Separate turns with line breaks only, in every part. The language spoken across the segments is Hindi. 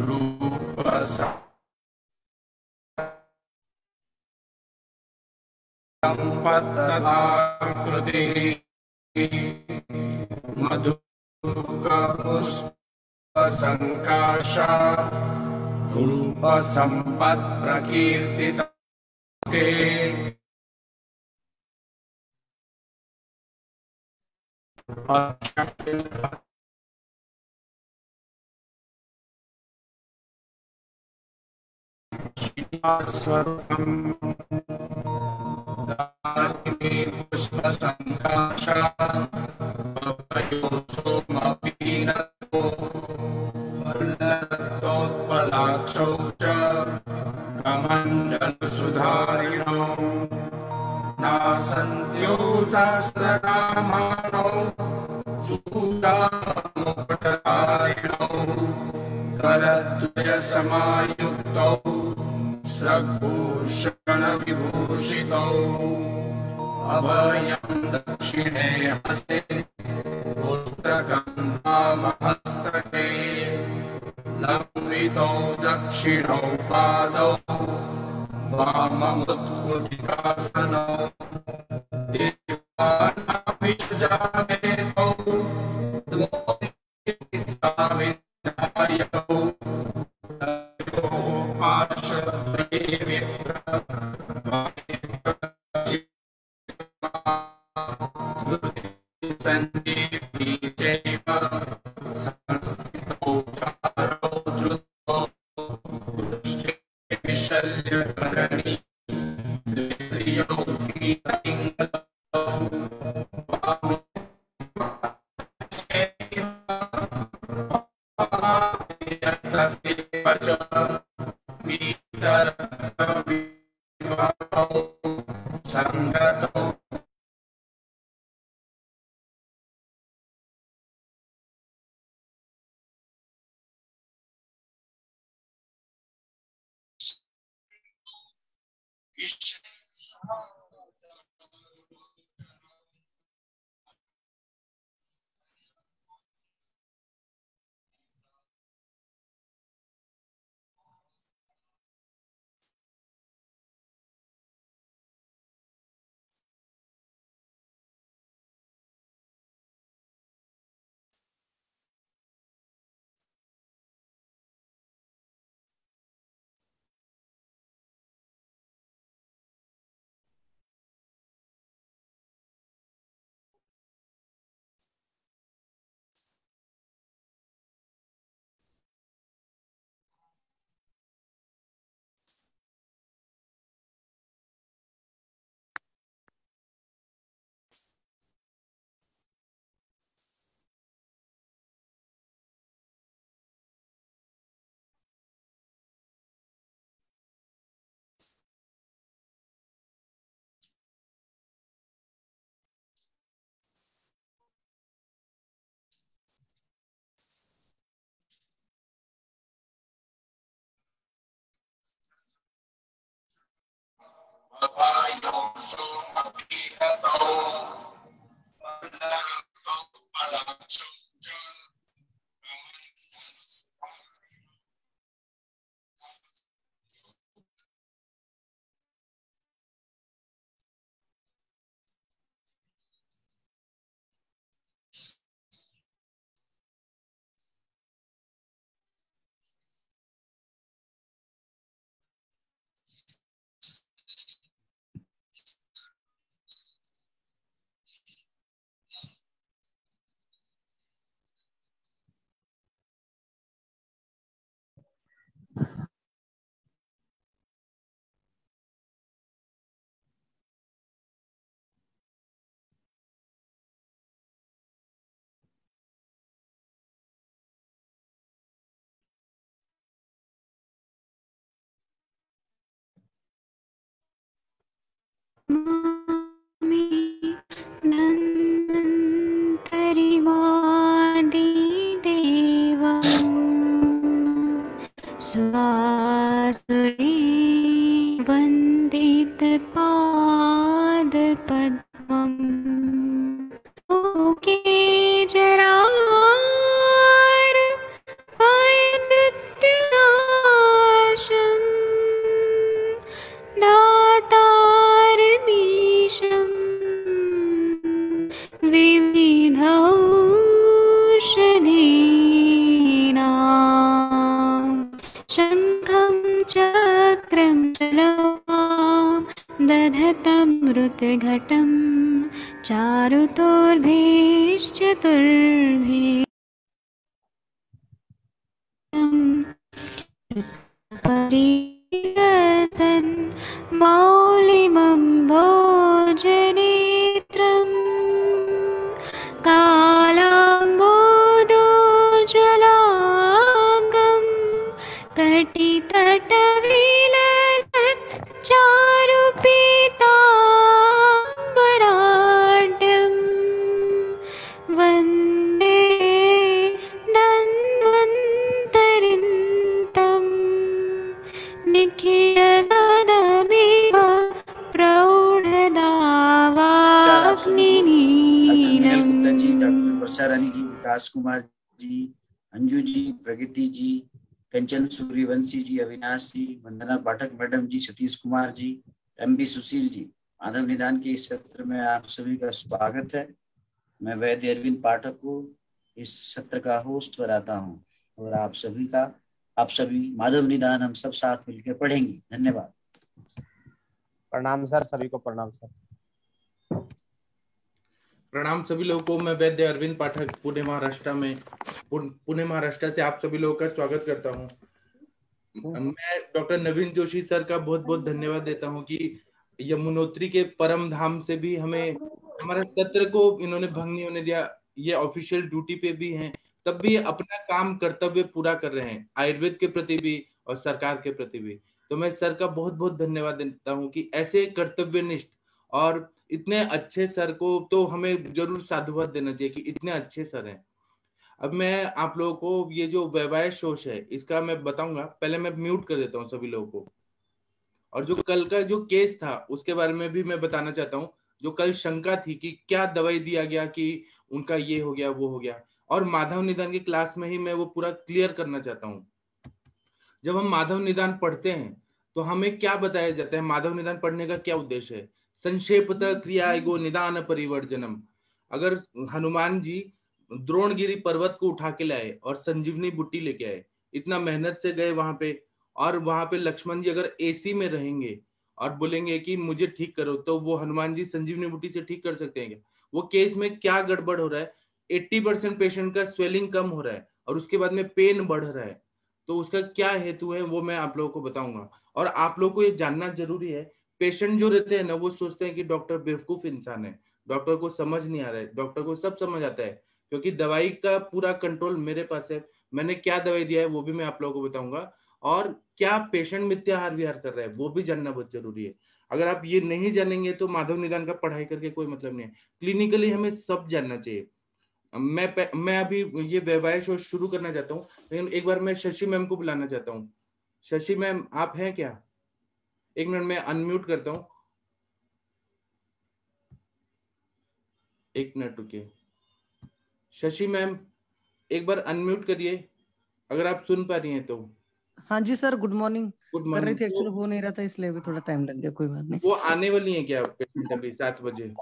रूप संपत्तथा कृति मधुका पुष्प संकाशा रूप संपत् प्रकीर्तिता के स्वरूपम् पुष्प संकाशा वर्णतोत्पलाक्षौ च कमण्डलसुधारिणौ नासन्त्योतस्रनामानौ चूडामुकुटधारिणौ करद्वयसमायुक्तौ स्रग्भूषणविभूषितौ अभयं दक्षिणे हस्ते पुस्तकं वामहस्तके लम्बितौ दक्षिणौ पादौ वाममुत्कुटिकासनौ देवानाभिषजामेतौ द्वौ सावित्र्यायौ पार्श्वद्वये सञ्जीवनी चैव संस्थितौ चारौ धृतौ दृष्टे विशल्यकरणी द्वित्रियौ गीतपिङ्गलौ वामोपमायतदेव च वीतरविभवौ सङ्गतौ अपायो सोमपीठतौ वर्णतोत्पलाक्षौ च
स्वासुरे वन्दितपादपद्मम् लोके जरार स्फुरद्घटं चारुतोर्भिश्चतुर्भिः परिरसन् मौलिमम्भोजनेत्रम् कालाम्बोदोज्ज्वलाङ्गं कटितटविलसच्चारुपीताम्बराढ्यं वन्दे धन्वन्तरिन्तं निखिलगणमिव प्रौढदावाग्निनीलम्।
डॉक्टर वर्षा रानी जी, विकास कुमार जी, अंजू जी, प्रगति जी, कंचन सूर्यवंशी जी, अविनाश जी, वंदना पाठक मैडम जी, सतीश कुमार जी, एमबी सुशील जी, मानव निदान के इस सत्र में आप सभी का स्वागत है। मैं वैद्य अरविंद पाठक को इस सत्र का होस्ट बनाता हूँ और आप सभी मानव निदान हम सब साथ मिलकर पढ़ेंगे। धन्यवाद।
प्रणाम सर, सभी को प्रणाम सर।
प्रणाम सभी लोगों को। मैं वैद्य अरविंद पाठक पुणे महाराष्ट्र से आप सभी लोगों का स्वागत करता हूं। मैं डॉक्टर नवीन जोशी सर का बहुत बहुत धन्यवाद देता हूं कि यमुनोत्री के परम धाम से भी हमें हमारा सत्र को इन्होंने भंग नहीं होने दिया। ये ऑफिशियल ड्यूटी पे भी हैं, तब भी अपना काम कर्तव्य पूरा कर रहे हैं, आयुर्वेद के प्रति भी और सरकार के प्रति भी। तो मैं सर का बहुत बहुत धन्यवाद देता हूँ कि ऐसे कर्तव्यनिष्ठ और इतने अच्छे सर को तो हमें जरूर साधुवाद देना चाहिए कि इतने अच्छे सर हैं। अब मैं आप लोगों को ये जो वैवाहिक शोष है इसका मैं बताऊंगा। पहले मैं म्यूट कर देता हूँ सभी लोगों को। और जो कल का जो केस था उसके बारे में भी मैं बताना चाहता हूँ। जो कल शंका थी कि क्या दवाई दिया गया कि उनका ये हो गया वो हो गया, और माधव निदान की क्लास में ही मैं वो पूरा क्लियर करना चाहता हूँ। जब हम माधव निदान पढ़ते हैं तो हमें क्या बताया जाता है, माधव निदान पढ़ने का क्या उद्देश्य है। संक्षेपतः क्रिया एगो निदान परिवर्जनम। अगर हनुमान जी द्रोणगिरी पर्वत को उठा के लाए और संजीवनी बूटी लेके आए, इतना मेहनत से गए वहां पे, और वहां पे लक्ष्मण जी अगर एसी में रहेंगे और बोलेंगे कि मुझे ठीक करो, तो वो हनुमान जी संजीवनी बूटी से ठीक कर सकते हैं क्या? वो केस में क्या गड़बड़ हो रहा है? 80% पेशेंट का स्वेलिंग कम हो रहा है और उसके बाद में पेन बढ़ रहा है। तो उसका क्या हेतु है वो मैं आप लोगों को बताऊंगा। और आप लोगों को ये जानना जरूरी है, पेशेंट जो रहते हैं ना वो सोचते हैं कि डॉक्टर बेवकूफ इंसान है, डॉक्टर को समझ नहीं आ रहा है। डॉक्टर को सब समझ आता है क्योंकि दवाई का पूरा कंट्रोल मेरे पास है। मैंने क्या दवाई दिया है वो भी मैं आप लोगों को बताऊंगा, और क्या पेशेंट मिथ्याहार विहार कर रहा है वो भी जानना बहुत जरूरी है। अगर आप ये नहीं जानेंगे तो माधव निदान का पढ़ाई करके कोई मतलब नहीं है। क्लिनिकली हमें सब जानना चाहिए। मैं अभी ये वैवाहिक शोध शुरू करना चाहता हूँ, लेकिन एक बार मैं शशि मैम को बुलाना चाहता हूँ। शशि मैम आप हैं क्या? एक मिनट में अनम्यूट करता हूँ, एक मिनट रुकिए। शशि मैम एक बार अनम्यूट करिए अगर आप सुन पा रही हैं तो।
हाँ जी सर, गुड मॉर्निंग।
गुड
कर
मॉर्निंग।
रही थी, एक्चुअली हो नहीं रहा था इसलिए भी थोड़ा टाइम लग गया, कोई बात नहीं।
वो आने वाली है क्या पेशेंट अभी 7 बजे?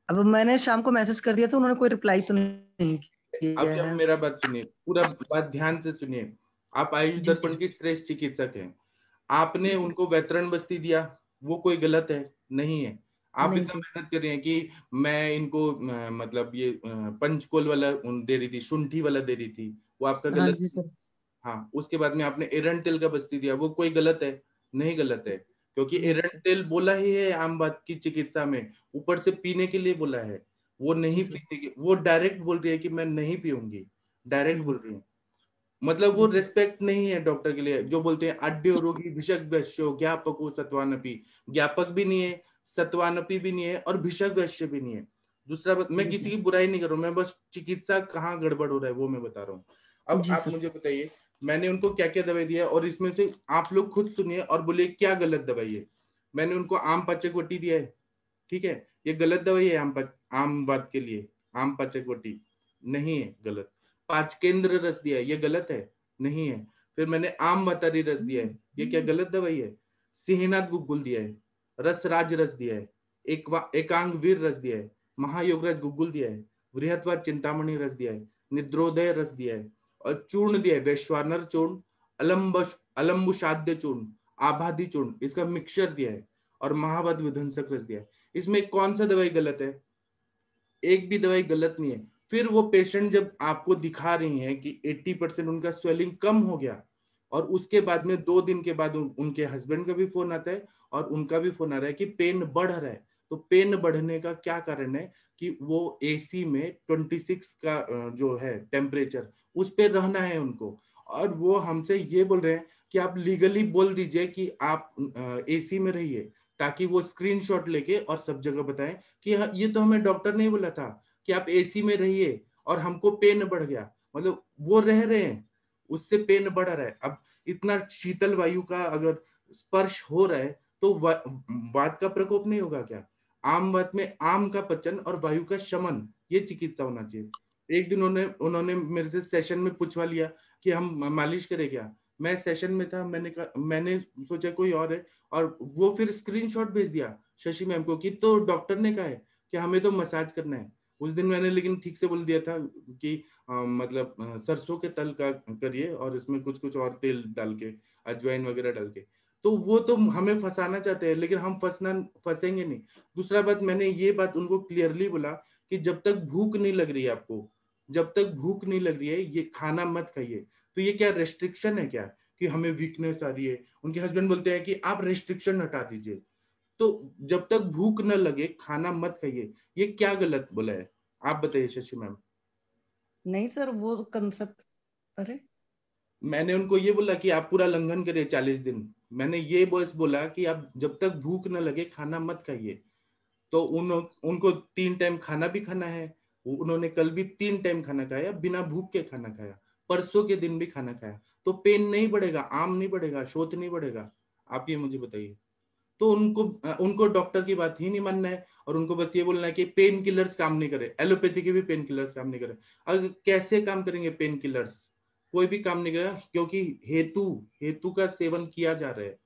अब मैंने शाम को मैसेज कर दिया था, उन्होंने कोई रिप्लाई तो नहीं किया
अब
है।
मेरा बात सुनिए, पूरा बात ध्यान से सुनिए। आप आयुष
जी,
दर्पण की श्रेष्ठ चिकित्सक हैं। आपने उनको वैतरण बस्ती दिया, वो कोई गलत है? नहीं है। आप
नहीं
इतना
सर।
मेहनत कर रहे हैं कि मैं इनको मतलब ये पंचकोल वाला दे रही थी, शुंठी वाला दे रही थी, वो आपका
हाँ
गलत?
जी सर।
हाँ, उसके बाद में आपने एरंडेल का बस्ती दिया, वो कोई गलत है? नहीं गलत है, क्योंकि एरंडेल बोला ही है आम बात की चिकित्सा में, ऊपर से पीने के लिए बोला है। वो नहीं पीने की, वो डायरेक्ट बोल रही है कि मैं नहीं पीऊंगी, डायरेक्ट बोल रही है। मतलब वो रिस्पेक्ट नहीं है डॉक्टर के लिए। जो बोलते हैं अड्यो रोगी भिषक वैश्यो ज्ञापको सत्वानपी, ज्ञापक भी नहीं है, सत्वानपी भी नहीं है, और भिषक वैश्य भी नहीं है। दूसरा बात, मैं किसी की बुराई नहीं कर रहा हूँ, मैं बस चिकित्सा कहाँ गड़बड़ हो रहा है वो मैं बता रहा हूँ। अब आप मुझे बताइए मैंने उनको क्या क्या दवाई दिया है, और इसमें से आप लोग खुद सुनिए और बोलिए क्या गलत दवाई है। मैंने उनको आम पाचकवटी दिया है, ठीक है, ये गलत दवाई है आम बात के लिए? आम पाचकवटी नहीं है, गलत। पाचकेंद्र रस दिया है, ये गलत है? नहीं है। फिर मैंने आम मतारी रस दिया है, ये क्या गलत दवाई है? सिंहनाथ गुग्गुल दिया है, रसराज रस दिया है, एकांग वीर रस दिया है, महायोगराज गुग्गुल दिया है, बृहत्वाद चिंतामणि रस दिया है, निद्रोदय रस दिया है, और चूर्ण दिया है, वैश्वानर चूर्ण, अलम्बुशाद्य चूर्ण, आबादी चूर्ण, इसका मिक्सचर दिया है। और महावत विध्वंसक रस दिया। इसमें कौन सा दवाई गलत है? एक भी दवाई गलत नहीं है। फिर वो पेशेंट जब आपको दिखा रही है कि 80% उनका स्वेलिंग कम हो गया, और उसके बाद में 2 दिन के बाद उनके हस्बैंड का भी फोन आता है और उनका भी फोन आ रहा है कि पेन बढ़ रहा है। तो पेन बढ़ने का क्या कारण है? कि वो एसी में 26 का जो है टेम्परेचर, उस पे रहना है उनको। और वो हमसे ये बोल रहे हैं कि आप लीगली बोल दीजिए कि आप एसी में रहिए, ताकि वो स्क्रीनशॉट लेके और सब जगह बताएं कि ये तो हमें डॉक्टर ने बोला था कि आप एसी में रहिए, और हमको पेन बढ़ गया। मतलब वो रह रहे हैं, उससे पेन बढ़ रहा है। अब इतना शीतल वायु का अगर स्पर्श हो रहा है तो वात का प्रकोप नहीं होगा क्या? आम वात में आम का पचन और वायु का शमन, ये चिकित्सा होना चाहिए। एक दिन उन्होंने मेरे से सेशन में पूछवा लिया कि हम मालिश करें क्या? मैं सेशन में था, मैंने सोचा कोई और है, और वो फिर स्क्रीनशॉट भेज दिया शशि मैम को कि तो डॉक्टर ने कहा है कि हमें तो मसाज करना है। उस दिन मैंने लेकिन ठीक से बोल दिया था कि मतलब सरसों के तल का करिए और इसमें कुछ कुछ और तेल डाल के, अजवाइन वगैरह डाल के। तो वो तो हमें फंसाना चाहते हैं, लेकिन हम फंसेंगे नहीं। दूसरा बात, मैंने ये बात उनको क्लियरली बोला कि जब तक भूख नहीं लग रही है आपको, जब तक भूख नहीं लग रही है, ये खाना मत खाइए। तो ये क्या रेस्ट्रिक्शन है क्या कि हमें वीकनेस आ रही है? उनके हस्बैंड बोलते हैं कि आप रेस्ट्रिक्शन हटा दीजिए। तो जब तक भूख न लगे खाना मत खाइए, ये क्या गलत बोला है? आप बताइए शशि मैम।
नहीं सर, वो कंसेप्ट, अरे
मैंने उनको ये बोला कि आप पूरा लंघन करिए 40 दिन। मैंने ये बस बोला कि आप जब तक भूख न लगे खाना मत खाइए। तो उनको 3 टाइम खाना भी खाना है। उन्होंने कल भी 3 टाइम खाना खाया, बिना भूख के खाना खाया, परसों के दिन भी खाना खाया। तो पेन नहीं बढ़ेगा, आम नहीं बढ़ेगा, शोथ नहीं बढ़ेगा? आप ये मुझे बताइए। तो उनको डॉक्टर की बात ही नहीं मानना है, और उनको बस ये बोलना है कि पेन किलर्स काम नहीं करे, एलोपैथी के भी पेन किलर्स काम नहीं करे। अगर कैसे काम करेंगे पेन किलर्स? कोई भी काम नहीं करेगा, क्योंकि हेतु का सेवन किया जा रहा है।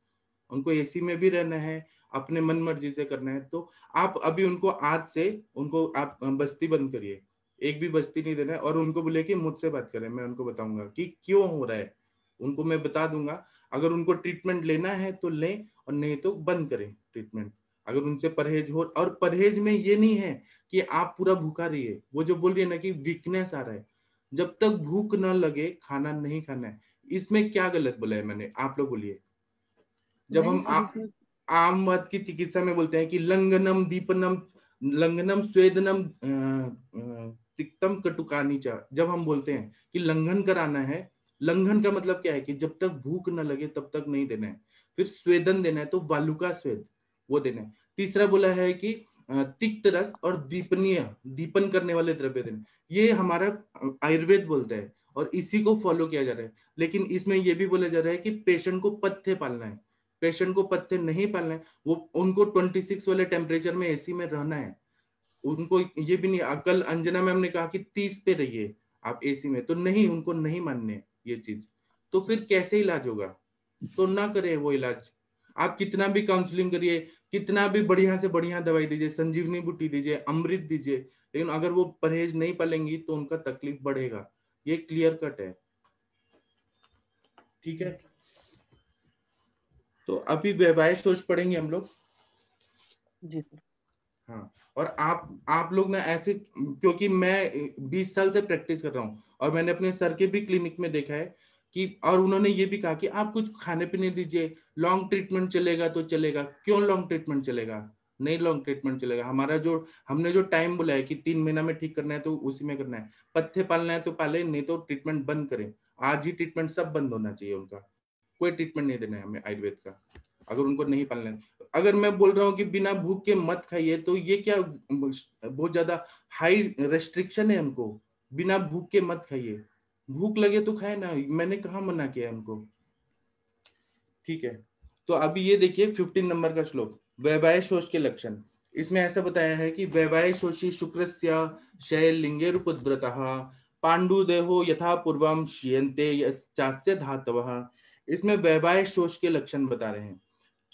उनको एसी में भी रहना है, अपने मन मर्जी से करना है। तो आप अभी उनको आज से उनको आप बस्ती बंद करिए, एक भी बस्ती नहीं देना है। और उनको बोले कि मुझसे बात करें, मैं उनको बताऊंगा कि क्यों हो रहा है, उनको मैं बता दूंगा। अगर उनको ट्रीटमेंट लेना है तो लें, और नहीं तो बंद करें ट्रीटमेंट। अगर उनसे परहेज हो, और परहेज में ये नहीं है कि आप पूरा भूखा रहिए। वो जो बोल रही है ना कि वीकनेस आ रहा है, जब तक भूख ना लगे खाना नहीं खाना है। इसमें क्या गलत बोला है मैंने? आप लोग बोलिए। जब
नहीं
हम
सर, इसमें
आमवाद की चिकित्सा में बोलते हैं कि लंघनम दीपनम लंघनम स्वेदनम तिक्तम कटुकानीचा, जब हम बोलते हैं कि लंघन कराना है, लंघन का मतलब क्या है कि जब तक भूख न लगे तब तक नहीं देना है। फिर स्वेदन देना है, तो वालुका स्वेद वो देना है। तीसरा बोला है कि तिक्त रस और दीपनीय, दीपन करने वाले द्रव्य देने। ये हमारा आयुर्वेद बोलता है और इसी को फॉलो किया जा रहा है। लेकिन इसमें यह भी बोला जा रहा है कि पेशेंट को पथ्य पालना है। पेशेंट को पथ्य नहीं पालना है, वो उनको 26 वाले टेम्परेचर में एसी में रहना है। उनको ये भी नहीं, कल अंजना मैम ने कहा कि 30 पे रहिए आप एसी में, तो नहीं, उनको नहीं मानने ये चीज। तो फिर कैसे इलाज होगा? तो ना करे वो इलाज। आप कितना भी काउंसलिंग करिए, कितना भी बढ़िया से बढ़िया दवाई दीजिए, संजीवनी बूटी दीजिए, अमृत दीजिए, लेकिन अगर वो परहेज नहीं पालेंगी तो उनका तकलीफ बढ़ेगा। ये क्लियर कट है। ठीक है, तो अभी वैवाहिक सोच पढ़ेंगे हम लोग।
जी सर।
हाँ, और आप लोग ना ऐसे, क्योंकि मैं 20 साल से प्रैक्टिस कर रहा हूँ और मैंने अपने सर के भी क्लिनिक में देखा है कि, और उन्होंने ये भी कहा कि आप कुछ खाने पीने दीजिए, लॉन्ग ट्रीटमेंट चलेगा तो चलेगा। क्यों लॉन्ग ट्रीटमेंट चलेगा? नहीं, लॉन्ग ट्रीटमेंट चलेगा। हमारा जो हमने जो टाइम बोला है कि 3 महीना में ठीक करना है तो उसी में करना है। पथ्य पालना है तो पाले, नहीं तो ट्रीटमेंट बंद करें। आज ही ट्रीटमेंट सब बंद होना चाहिए उनका। कोई ट्रीटमेंट नहीं देना है हमें आयुर्वेद का, अगर उनको नहीं पालना है। अगर मैं बोल रहा हूँ कि बिना भूख के मत खाइए, तो ये क्या बहुत ज्यादा हाई रेस्ट्रिक्शन है उनको? बिना भूख के मत खाइए, भूख लगे तो खाए ना, मैंने कहा मना किया है उनको। ठीक है, तो अभी ये देखिए 15 नंबर का श्लोक, वैवाहिक शोष के लक्षण। इसमें ऐसा बताया है कि वैवाहिक शोषी शुक्रस्य शैल लिंगे रूपोद्रतः पांडुदेहो यथा पूर्वम क्षीयन्ते यश्चास्य धातवः। इसमें वैवाहिक शोष के लक्षण बता रहे हैं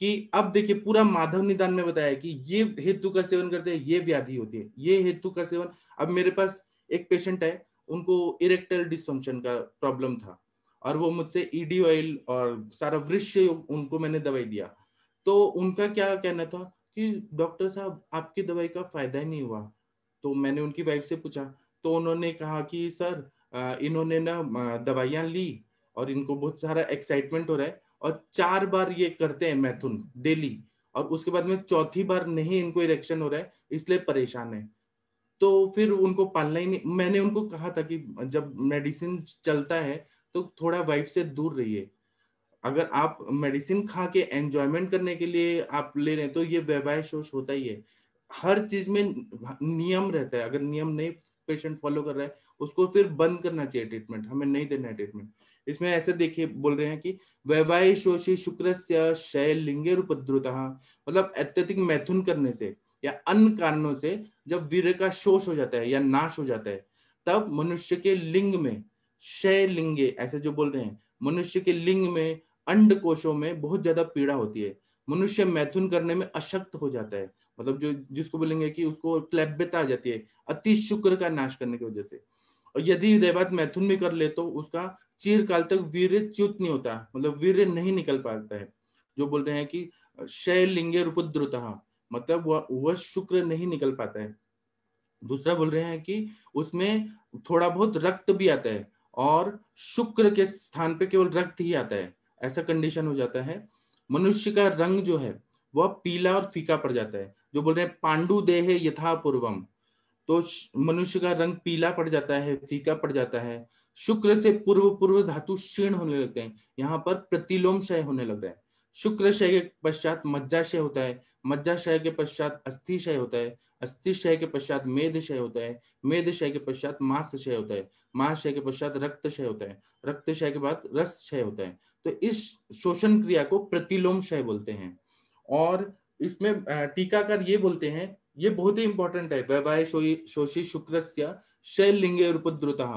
कि अब देखिए पूरा माधव निदान में बताया कि ये हेतु का सेवन करते हैं, ये व्याधि होती है, ये हेतु का सेवन। अब मेरे पास एक पेशेंट है, उनको इरेक्टाइल डिसफंक्शन का प्रॉब्लम था, और वो मुझसे ईडी ऑयल और सारा वृक्ष उनको मैंने दवाई दिया। तो उनका क्या कहना था कि डॉक्टर साहब आपकी दवाई का फायदा ही नहीं हुआ। तो मैंने उनकी वाइफ से पूछा, तो उन्होंने कहा कि सर इन्होंने ना दवाइयां ली और इनको बहुत सारा एक्साइटमेंट हो रहा है और 4 बार ये करते हैं मैथुन डेली, और उसके बाद में चौथी बार नहीं इनको इरेक्शन हो रहा है, इसलिए परेशान है। तो फिर उनको पालना ही नहीं। मैंने उनको कहा था कि जब मेडिसिन चलता है तो थोड़ा वाइफ से दूर रहिए। अगर आप मेडिसिन खा के एंजॉयमेंट करने के लिए आप ले रहे हैं तो ये वैवाहिक शोष होता ही है। हर चीज में नियम रहता है, अगर नियम नहीं पेशेंट फॉलो कर रहा है उसको फिर बंद करना चाहिए ट्रीटमेंट, हमें नहीं देना है ट्रीटमेंट। इसमें ऐसे देखिए बोल रहे हैं कि वैवाहिक शोषी शुक्रस्य शय लिंगे उपद्रुतः, मतलब अत्यधिक मैथुन करने से या अन्य कारणों से जब वीर्य का शोष हो जाता है या नाश हो जाता है, तब मनुष्य के लिंग में शय लिंगे ऐसे जो बोल रहे हैं, मनुष्य के लिंग में अंड कोशों में बहुत ज्यादा पीड़ा होती है। मनुष्य मैथुन करने में अशक्त हो जाता है, मतलब जो जिसको बोलेंगे कि उसको क्लैब्यता आ जाती है अति शुक्र का नाश करने की वजह से। और यदि दैवात मैथुन भी कर ले तो उसका चिरकाल तक वीर्य च्युत नहीं होता, मतलब वीर्य नहीं निकल पाता है। जो बोल रहे हैं कि शय लिंगे उपद्रुतः, मतलब वह शुक्र नहीं निकल पाता है। दूसरा बोल रहे हैं कि उसमें थोड़ा बहुत रक्त भी आता है और शुक्र के स्थान पे केवल रक्त ही आता है, ऐसा कंडीशन हो जाता है। मनुष्य का रंग जो है वह पीला और फीका पड़ जाता है। जो बोल रहे हैं पांडु देह यथा पूर्वम, तो मनुष्य का रंग पीला पड़ जाता है, फीका पड़ जाता है। शुक्र से पूर्व पूर्व धातु क्षीण होने लगते हैं, यहाँ पर प्रतिलोम क्षय होने लग रहा है। शुक्र क्षय के पश्चात मज्जाशय होता है, मज्जाशय के पश्चात अस्थि क्षय होता है, अस्थि क्षय के पश्चात मेद क्षय होता है, मेद क्षय के पश्चात मांस क्षय होता है, मांस क्षय के पश्चात रक्त क्षय होता है, रक्त क्षय के बाद रस क्षय होता है। तो इस शोषण क्रिया को प्रतिलोम क्षय बोलते हैं। और इसमें टीकाकार ये बोलते हैं, ये बहुत ही इंपॉर्टेंट है, वैवाहिक शोषी शुक्रस्य शय लिंगे उपद्रुतः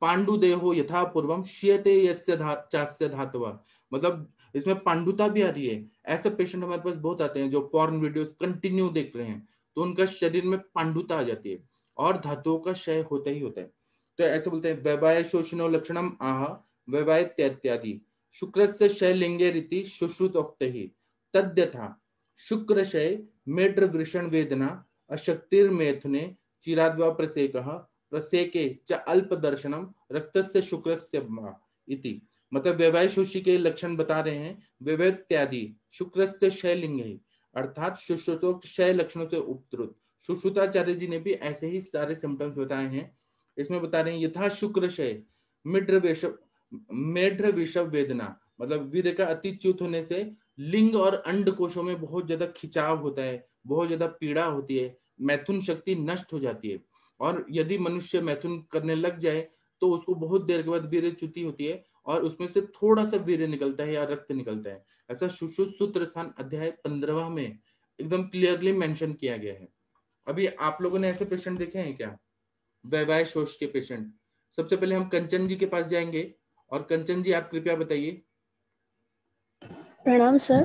पांडु देहो यथा पूर्वम श्यते यस्य चास्य धातवा, मतलब इसमें पांडुता भी आ रही है। ऐसे पेशेंट हमारे पास बहुत आते हैं जो पॉर्न वीडियोस कंटिन्यू देख रहे हैं, तो उनका शरीर में पांडुता आ जाती है और धातुओं का क्षय होता ही होता है। तो ऐसे बोलते हैं वैवाहिक शोषणो लक्षणम आह वैवाहिक इत्यादि शुक्रस्य शय लिंगे रीति शुश्रुतोक्त ही तद्यथा शुक्रशय मेड्र वृषण वेदना अशक्तिर्मेथुने चिराद्वा प्रसेकः प्रसेके च अल्प दर्शनम रक्तस्य शुक्रस्य इति, मतलब वैवाहिक शोषी के लक्षण बता रहे हैं। वैवत्यादि शुक्रस्य शय लिंगे अर्थात शुश्रुतोक्त शय लक्षणों से उपद्रुत। सुश्रुताचार्य जी ने भी ऐसे ही सारे सिम्टम्स बताए हैं। इसमें बता रहे हैं यथा शुक्रशय मेढ्र विषव वेदना, मतलब वीर्य का अतिच्युत होने से लिंग और अंड कोशों में बहुत ज्यादा खिंचाव होता है, बहुत ज्यादा पीड़ा होती है, मैथुन शक्ति नष्ट हो जाती है। और यदि मनुष्य मैथुन करने लग जाए तो उसको बहुत देर के बाद वीर्य च्युति होती है और उसमें से थोड़ा सा वीर्य निकलता है या रक्त निकलता है। ऐसा सुश्रुत सूत्र स्थान अध्याय 15 में एकदम क्लियरली मेंशन किया गया है। अभी आप लोगों ने ऐसे पेशेंट देखे हैं क्या, वैवाहिक शोष के पेशेंट? सबसे पहले हम कंचन जी के पास जाएंगे। और कंचन जी आप कृपया बताइए।
प्रणाम सर।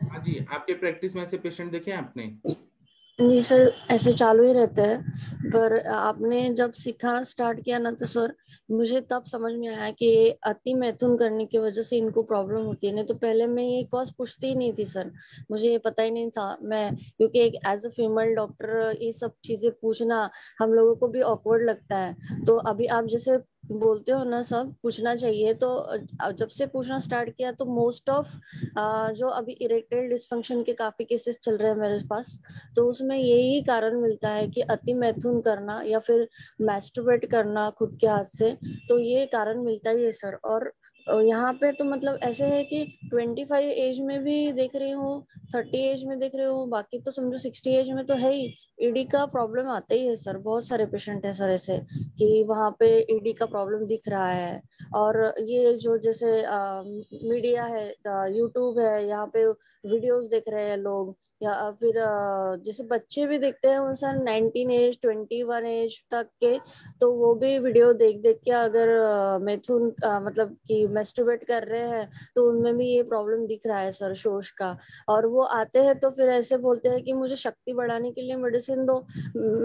हाँ जी, आपके प्रैक्टिस में ऐसे पेशेंट देखे हैं आपने?
जी सर, ऐसे चालू ही रहता है, पर आपने जब सिखाना स्टार्ट किया ना तो सर मुझे तब समझ में आया कि अति मैथुन करने की वजह से इनको प्रॉब्लम होती है। नहीं तो पहले मैं ये कॉज पूछती ही नहीं थी सर, मुझे ये पता ही नहीं था। मैं क्योंकि एक एज अ फीमेल डॉक्टर ये सब चीजें पूछना हम लोगों को भी ऑकवर्ड लगता है। तो अभी आप जैसे बोलते हो ना सब पूछना चाहिए, तो जब से पूछना स्टार्ट किया तो मोस्ट ऑफ जो अभी इरेक्टाइल डिसफंक्शन के काफी केसेस चल रहे हैं मेरे पास, तो उसमें यही कारण मिलता है कि अति मैथुन करना या फिर मैस्टरबेट करना खुद के हाथ से, तो ये कारण मिलता ही है सर। और यहाँ पे तो मतलब ऐसे है कि 25 एज में भी देख रही हूँ, 30 एज में देख रही हूँ, बाकी तो समझो 60 एज में तो है ही ईडी का प्रॉब्लम आता ही है सर। बहुत सारे पेशेंट है सर ऐसे कि वहाँ पे ईडी का प्रॉब्लम दिख रहा है। और ये जो जैसे मीडिया है, यूट्यूब है, यहाँ पे वीडियोस देख रहे हैं लोग, या फिर जैसे बच्चे भी देखते हैं सर 19 एज 21 एज तक के, तो वो भी वीडियो देख देख के अगर मैथुन मतलब कि मैस्टरबेट कर रहे हैं तो उनमें भी ये प्रॉब्लम दिख रहा है सर शोष का, और वो आते हैं तो फिर ऐसे बोलते हैं कि मुझे शक्ति बढ़ाने के लिए मेडिसिन दो।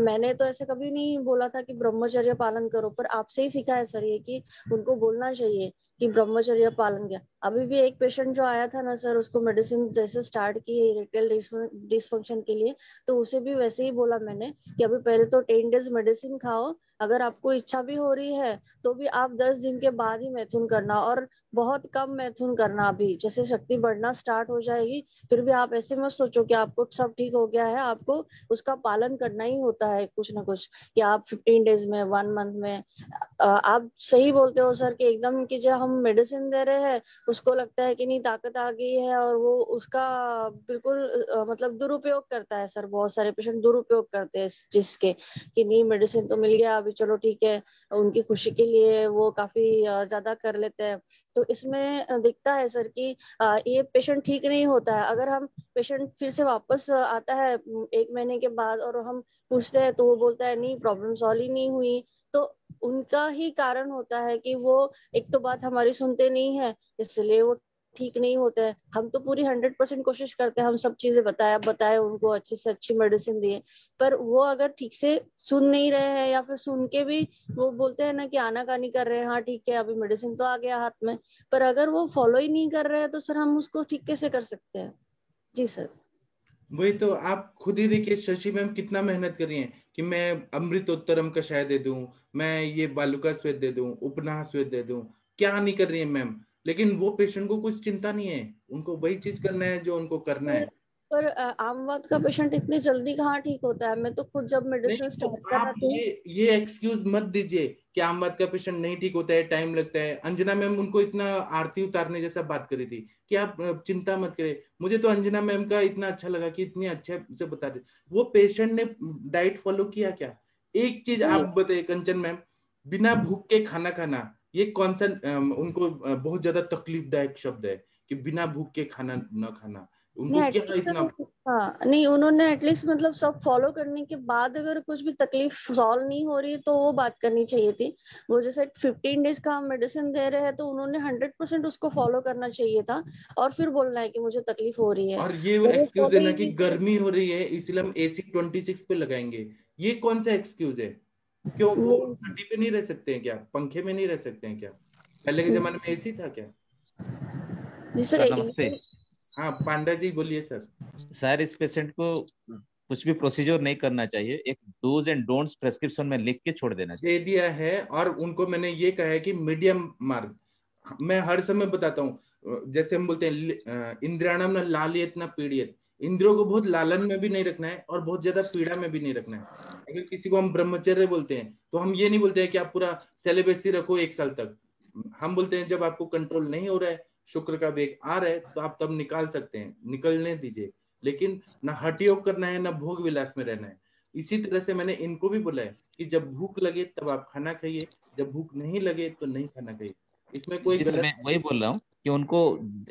मैंने तो ऐसे कभी नहीं बोला था कि ब्रह्मचर्य पालन करो, पर आपसे ही सीखा है सर ये कि उनको बोलना चाहिए कि ब्रह्मचर्य पालन किया। अभी भी एक पेशेंट जो आया था ना सर, उसको मेडिसिन जैसे स्टार्ट की है इरेक्टाइल डिसफंक्शन के लिए, तो उसे भी वैसे ही बोला मैंने कि अभी पहले तो 10 डेज मेडिसिन खाओ, अगर आपको इच्छा भी हो रही है तो भी आप 10 दिन के बाद ही मैथुन करना, और बहुत कम मैथुन करना। अभी जैसे शक्ति बढ़ना स्टार्ट हो जाएगी फिर भी आप ऐसे मत सोचो कि आपको सब ठीक हो गया है, आपको उसका पालन करना ही होता है कुछ ना कुछ, कि आप 15 डेज में 1 मंथ में। आप सही बोलते हो सर कि एकदम कि जो हम मेडिसिन दे रहे हैं उसको लगता है कि नहीं ताकत आ गई है, और वो उसका बिल्कुल मतलब दुरुपयोग करता है सर। बहुत सारे पेशेंट दुरुपयोग करते हैं इस चीज के कि नहीं मेडिसिन तो मिल गया अभी चलो ठीक है, उनकी खुशी के लिए वो काफी ज्यादा कर लेते हैं। तो इसमें दिखता है सर कि ये पेशेंट ठीक नहीं होता है। अगर हम पेशेंट फिर से वापस आता है 1 महीने के बाद और हम पूछते हैं तो वो बोलता है नहीं प्रॉब्लम सॉल्व ही नहीं हुई, तो उनका ही कारण होता है कि वो एक तो बात हमारी सुनते नहीं है, इसलिए वो ठीक नहीं होता है। हम तो पूरी 100% कोशिश करते हैं, हम सब चीजें बताए उनको, अच्छी से अच्छी मेडिसिन दिए, पर वो अगर ठीक से सुन नहीं रहे हैं या फिर सुन के भी वो बोलते हैं ना कि आनाकानी कर रहे हैं, हाँ ठीक है अभी मेडिसिन तो आ गया हाथ में, पर अगर वो फॉलो ही नहीं कर रहे हैं तो सर हम उसको ठीक कैसे कर सकते हैं। जी सर।
वही तो आप खुद ही देखिए शशि मैम कितना मेहनत कर रही हैं कि मैं अमृतोत्तरम कषाय दे दूं, मैं ये बालुका श्वेत दे दूं, उपनाह श्वेत दे दूं, क्या नहीं कर रही है मैम। लेकिन वो पेशेंट को कुछ चिंता नहीं है, उनको वही चीज करना है जो उनको करना है।
पर आमवात का पेशेंट इतनी जल्दी कहाँ ठीक होता है? मैं तो खुद जब
नहीं
मेडिसिन
तो
स्टार्ट
आप
कराती हूँ।
ये एक्सक्यूज मत दीजिए कि आम बात का पेशेंट नहीं ठीक होता है, टाइम लगता है। अंजना मैम उनको इतना आरती उतारने जैसा बात करी थी कि आप चिंता मत करें। मुझे तो अंजना मैम का इतना अच्छा लगा कि इतनी अच्छे से बता रहे। वो पेशेंट ने डाइट फॉलो किया क्या? एक चीज आप बताइए कंचन मैम, बिना भूख के खाना खाना, ये कौन सा उनको बहुत ज्यादा तकलीफदायक शब्द है कि बिना भूख के खाना न खाना। उनको
नहीं
क्या
एटलीस्ट
इतना
हाँ नहीं उन्होंने एटलीस्ट मतलब सब फॉलो करने के बाद अगर कुछ भी तकलीफ सॉल्व नहीं हो रही है तो वो बात करनी चाहिए थी। वो जैसे 15 डेज का हम मेडिसिन दे रहे हैं तो उन्होंने 100% उसको फॉलो करना चाहिए था, और फिर बोलना है कि मुझे तकलीफ हो रही है।
और ये
वो
एक्सक्यूज
follow
देना
ही
कि
नहीं किया।
गर्मी हो रही है इसलिए हम एसी 26 पे लगाएंगे, ये कौन सा एक्सक्यूज है? क्यों वो
नहीं
30 पे नहीं रह सकते हैं क्या? पंखे में नहीं रह सकते हैं क्या? पहले के जमाने में एसी था क्या?
जी सर
सर नमस्ते।
हाँ पांडा जी बोलिए सर।
सर इस पेशेंट को कुछ भी प्रोसीजर नहीं करना चाहिए, एक डूज एंड डोंट्स प्रेस्क्रिप्शन में लिख के छोड़ देना चाहिए।
दे दिया है और उनको मैंने ये कहा है कि मीडियम मार्ग मैं हर समय बताता हूँ। जैसे हम बोलते हैं इंद्रियाणम न लालियत न पीड़ियत, इंद्रियों को बहुत लालन में भी नहीं रखना है और बहुत ज्यादा पीड़ा में भी नहीं रखना है। अगर किसी को हम ब्रह्मचर्य बोलते हैं तो हम ये नहीं बोलते हैं कि आप पूरा सेलिबेसी रखो 1 साल तक। हम बोलते हैं जब आपको कंट्रोल नहीं हो रहा है, शुक्र का वेग आ रहा है तो आप तब निकाल सकते हैं, निकलने दीजिए। लेकिन ना हठ योग करना है ना भोग विलास में रहना है। इसी तरह से मैंने इनको भी बोला है कि जब भूख लगे तब आप खाना खाइए, जब भूख नहीं लगे तो नहीं खाना खाइए। इसमें कोई
जी सर,
गलत
मैं वही बोल रहा हूँ कि उनको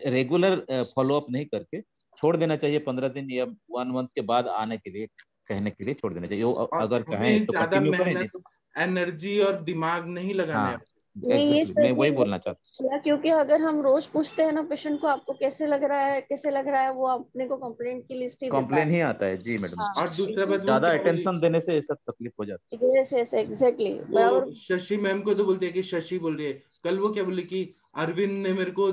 रेगुलर फॉलो अप नहीं करके छोड़ देना चाहिए, 15 दिन या 1 मंथ के बाद आने के लिए कहने के लिए छोड़ देना चाहिए। वो
और
अगर चाहें
हमें
तो
ज्यादा
कंटिन्यू करें।
मेहनत एनर्जी और दिमाग नहीं लगाना है।
हाँ
नहीं ये
एग्जैक्टली, मैं
सर
वही बोलना चाहता
बोला, क्योंकि अगर हम रोज पूछते हैं ना पेशेंट को आपको कैसे लग रहा है कैसे लग रहा है, वो अपने को कंप्लेंट की लिस्ट ही
हूँ।
देता
कॉम्प्लेन
है।
ही आता है जी मैडम।
हाँ
और दूसरा बात वो
ज्यादा
क्या बोली,
अटेंशन देने से ये सब तकलीफ हो जाती
यस यस एग्जैक्टली बराबर।
वो शशि मैम को तो बोलते हैं कि शशि बोल रही है। कल वो क्या बोली कि अरविंद ने मेरे को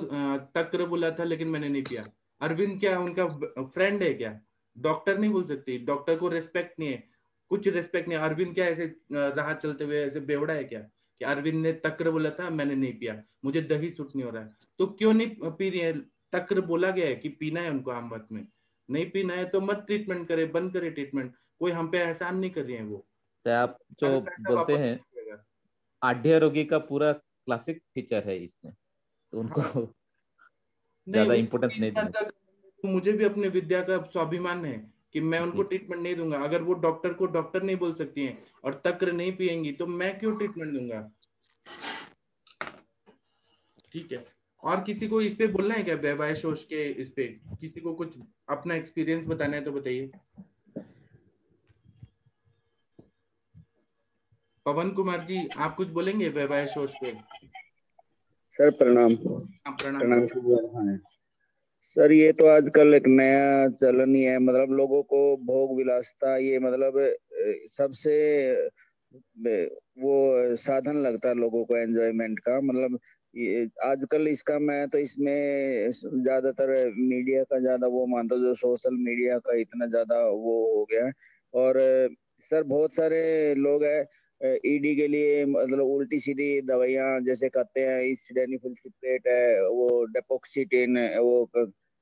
तक्र बोला था लेकिन मैंने नहीं पिया। अरविंद क्या उनका फ्रेंड है क्या? डॉक्टर नहीं बोल सकती, डॉक्टर को रेस्पेक्ट नहीं है, कुछ रेस्पेक्ट नहीं। अरविंद क्या ऐसे राह चलते हुए ऐसे बेवड़ा है क्या कि अरविंद ने तक्र बोला था मैंने नहीं पिया, मुझे दही सूट नहीं हो रहा है? तो क्यों नहीं पी रही है? तक्र बोला गया है कि पीना है उनको, आम बात में नहीं पीना है तो मत ट्रीटमेंट करे, बंद करे ट्रीटमेंट। कोई हम पे एहसान नहीं कर रही है वो।
है। आप जो
सारा पैसा
बोलते
वापस
हैं
मिलेगा।
आढ़े रोगी का पूरा क्लासिक फीचर है इसमें, तो उनको
नहीं
ज्यादा
उनको
इम्पोर्टेंस
भी
नहीं
इतना
देना चाहिए।
तो मुझे भी अपने विद्या का स्वाभिमान है कि मैं उनको
जी
ट्रीटमेंट नहीं दूंगा। अगर वो डॉक्टर को डॉक्टर नहीं बोल सकती हैं और तक्र नहीं पिएंगी तो मैं क्यों ट्रीटमेंट दूंगा? ठीक है। और किसी को इस पे बोलना है क्या? वैवाहिक शोष के इस पे किसी को कुछ अपना एक्सपीरियंस बताना है तो बताइए। पवन कुमार जी आप कुछ बोलेंगे वैवाहिक शोष पे?
सर प्रणाम।
हाँ प्रणाम
प्रणाम
सर।
सर। हाँ सर ये तो आजकल एक नया चलन ही है, मतलब लोगों को भोग विलासता ये मतलब सबसे वो साधन लगता है लोगों को एंजॉयमेंट का। मतलब ये आजकल इसका मैं तो इसमें ज्यादातर मीडिया का ज्यादा वो मानता हूँ, जो सोशल मीडिया का इतना ज्यादा वो हो गया है। और सर बहुत सारे लोग हैं ईडी के लिए मतलब उल्टी सीधी दवाइयां जैसे खाते हैं, इसडेनिफिल सिट्रेट है, वो डेपोक्सिटिन है, वो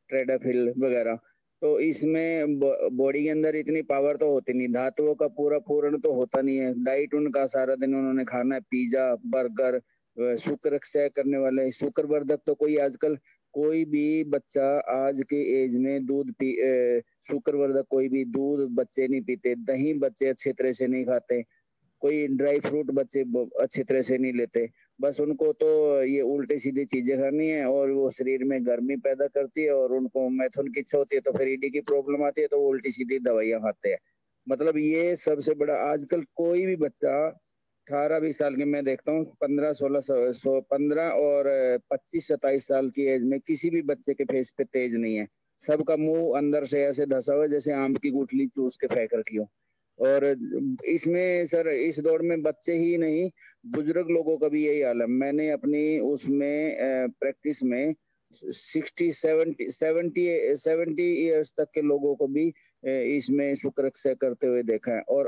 ट्रेडाफिल वगैरह। तो इसमें बॉडी के अंदर इतनी पावर तो होती नहीं, धातुओं का पूरा पूर्ण तो होता नहीं है। डाइट उनका सारा दिन उन्होंने खाना है पिज्जा बर्गर, शुक्र क्षय करने वाले शुक्रवर्धक तो कोई आजकल कोई भी बच्चा आज के एज में दूध पी शुक्रवर्धक कोई भी दूध बच्चे नहीं पीते, दही बच्चे अच्छे तरह से नहीं खाते, कोई ड्राई फ्रूट बच्चे अच्छी तरह से नहीं लेते। बस उनको तो ये उल्टी सीधी चीजें खानी है और वो शरीर में गर्मी पैदा करती है और उनको मैथुन की इच्छा होती है तो फिर ईडी की प्रॉब्लम आती है तो वो उल्टी सीधी दवाइयां खाते हैं। मतलब ये सबसे बड़ा आजकल कोई भी बच्चा 18-20 साल के मैं देखता हूँ 15-16 और 25-27 साल की एज में किसी भी बच्चे के फेस पे तेज नहीं है। सबका मुंह अंदर से ऐसे धसा हुआ जैसे आम की गुठली चूस के फेंक रखी हो। और इसमें सर इस दौर में बच्चे ही नहीं बुजुर्ग लोगों का भी यही हाल है। मैंने अपनी उसमें प्रैक्टिस में 60-70 ईयर्स तक के लोगों को भी इसमें शुक्र क्षय करते हुए देखा है और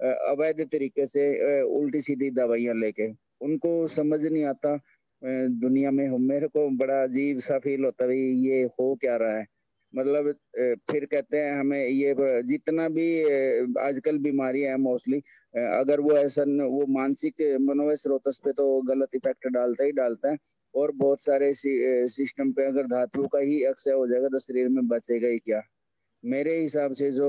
अवैध तरीके से उल्टी सीधी दवाइयां लेके। उनको समझ नहीं आता दुनिया में। मेरे को बड़ा अजीब सा फील होता है ये हो क्या रहा है। मतलब फिर कहते हैं हमें ये जितना भी आजकल बीमारियां हैं मोस्टली अगर वो ऐसा वो मानसिक मनोवय स्रोतस पे तो गलत इफेक्ट डालता ही डालता है। और बहुत सारे सिस्टम पे अगर धातु का ही अक्षय हो जाएगा तो शरीर में बचेगा ही क्या। मेरे हिसाब से जो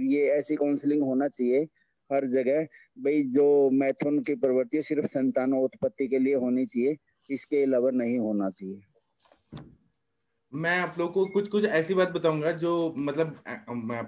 ये ऐसी काउंसलिंग होना चाहिए हर जगह भाई, जो मैथुन की प्रवृत्ति सिर्फ संतानोत्पत्ति के लिए होनी चाहिए, इसके अलावा नहीं होना चाहिए।
मैं आप लोगों को कुछ कुछ ऐसी बात बताऊंगा जो मतलब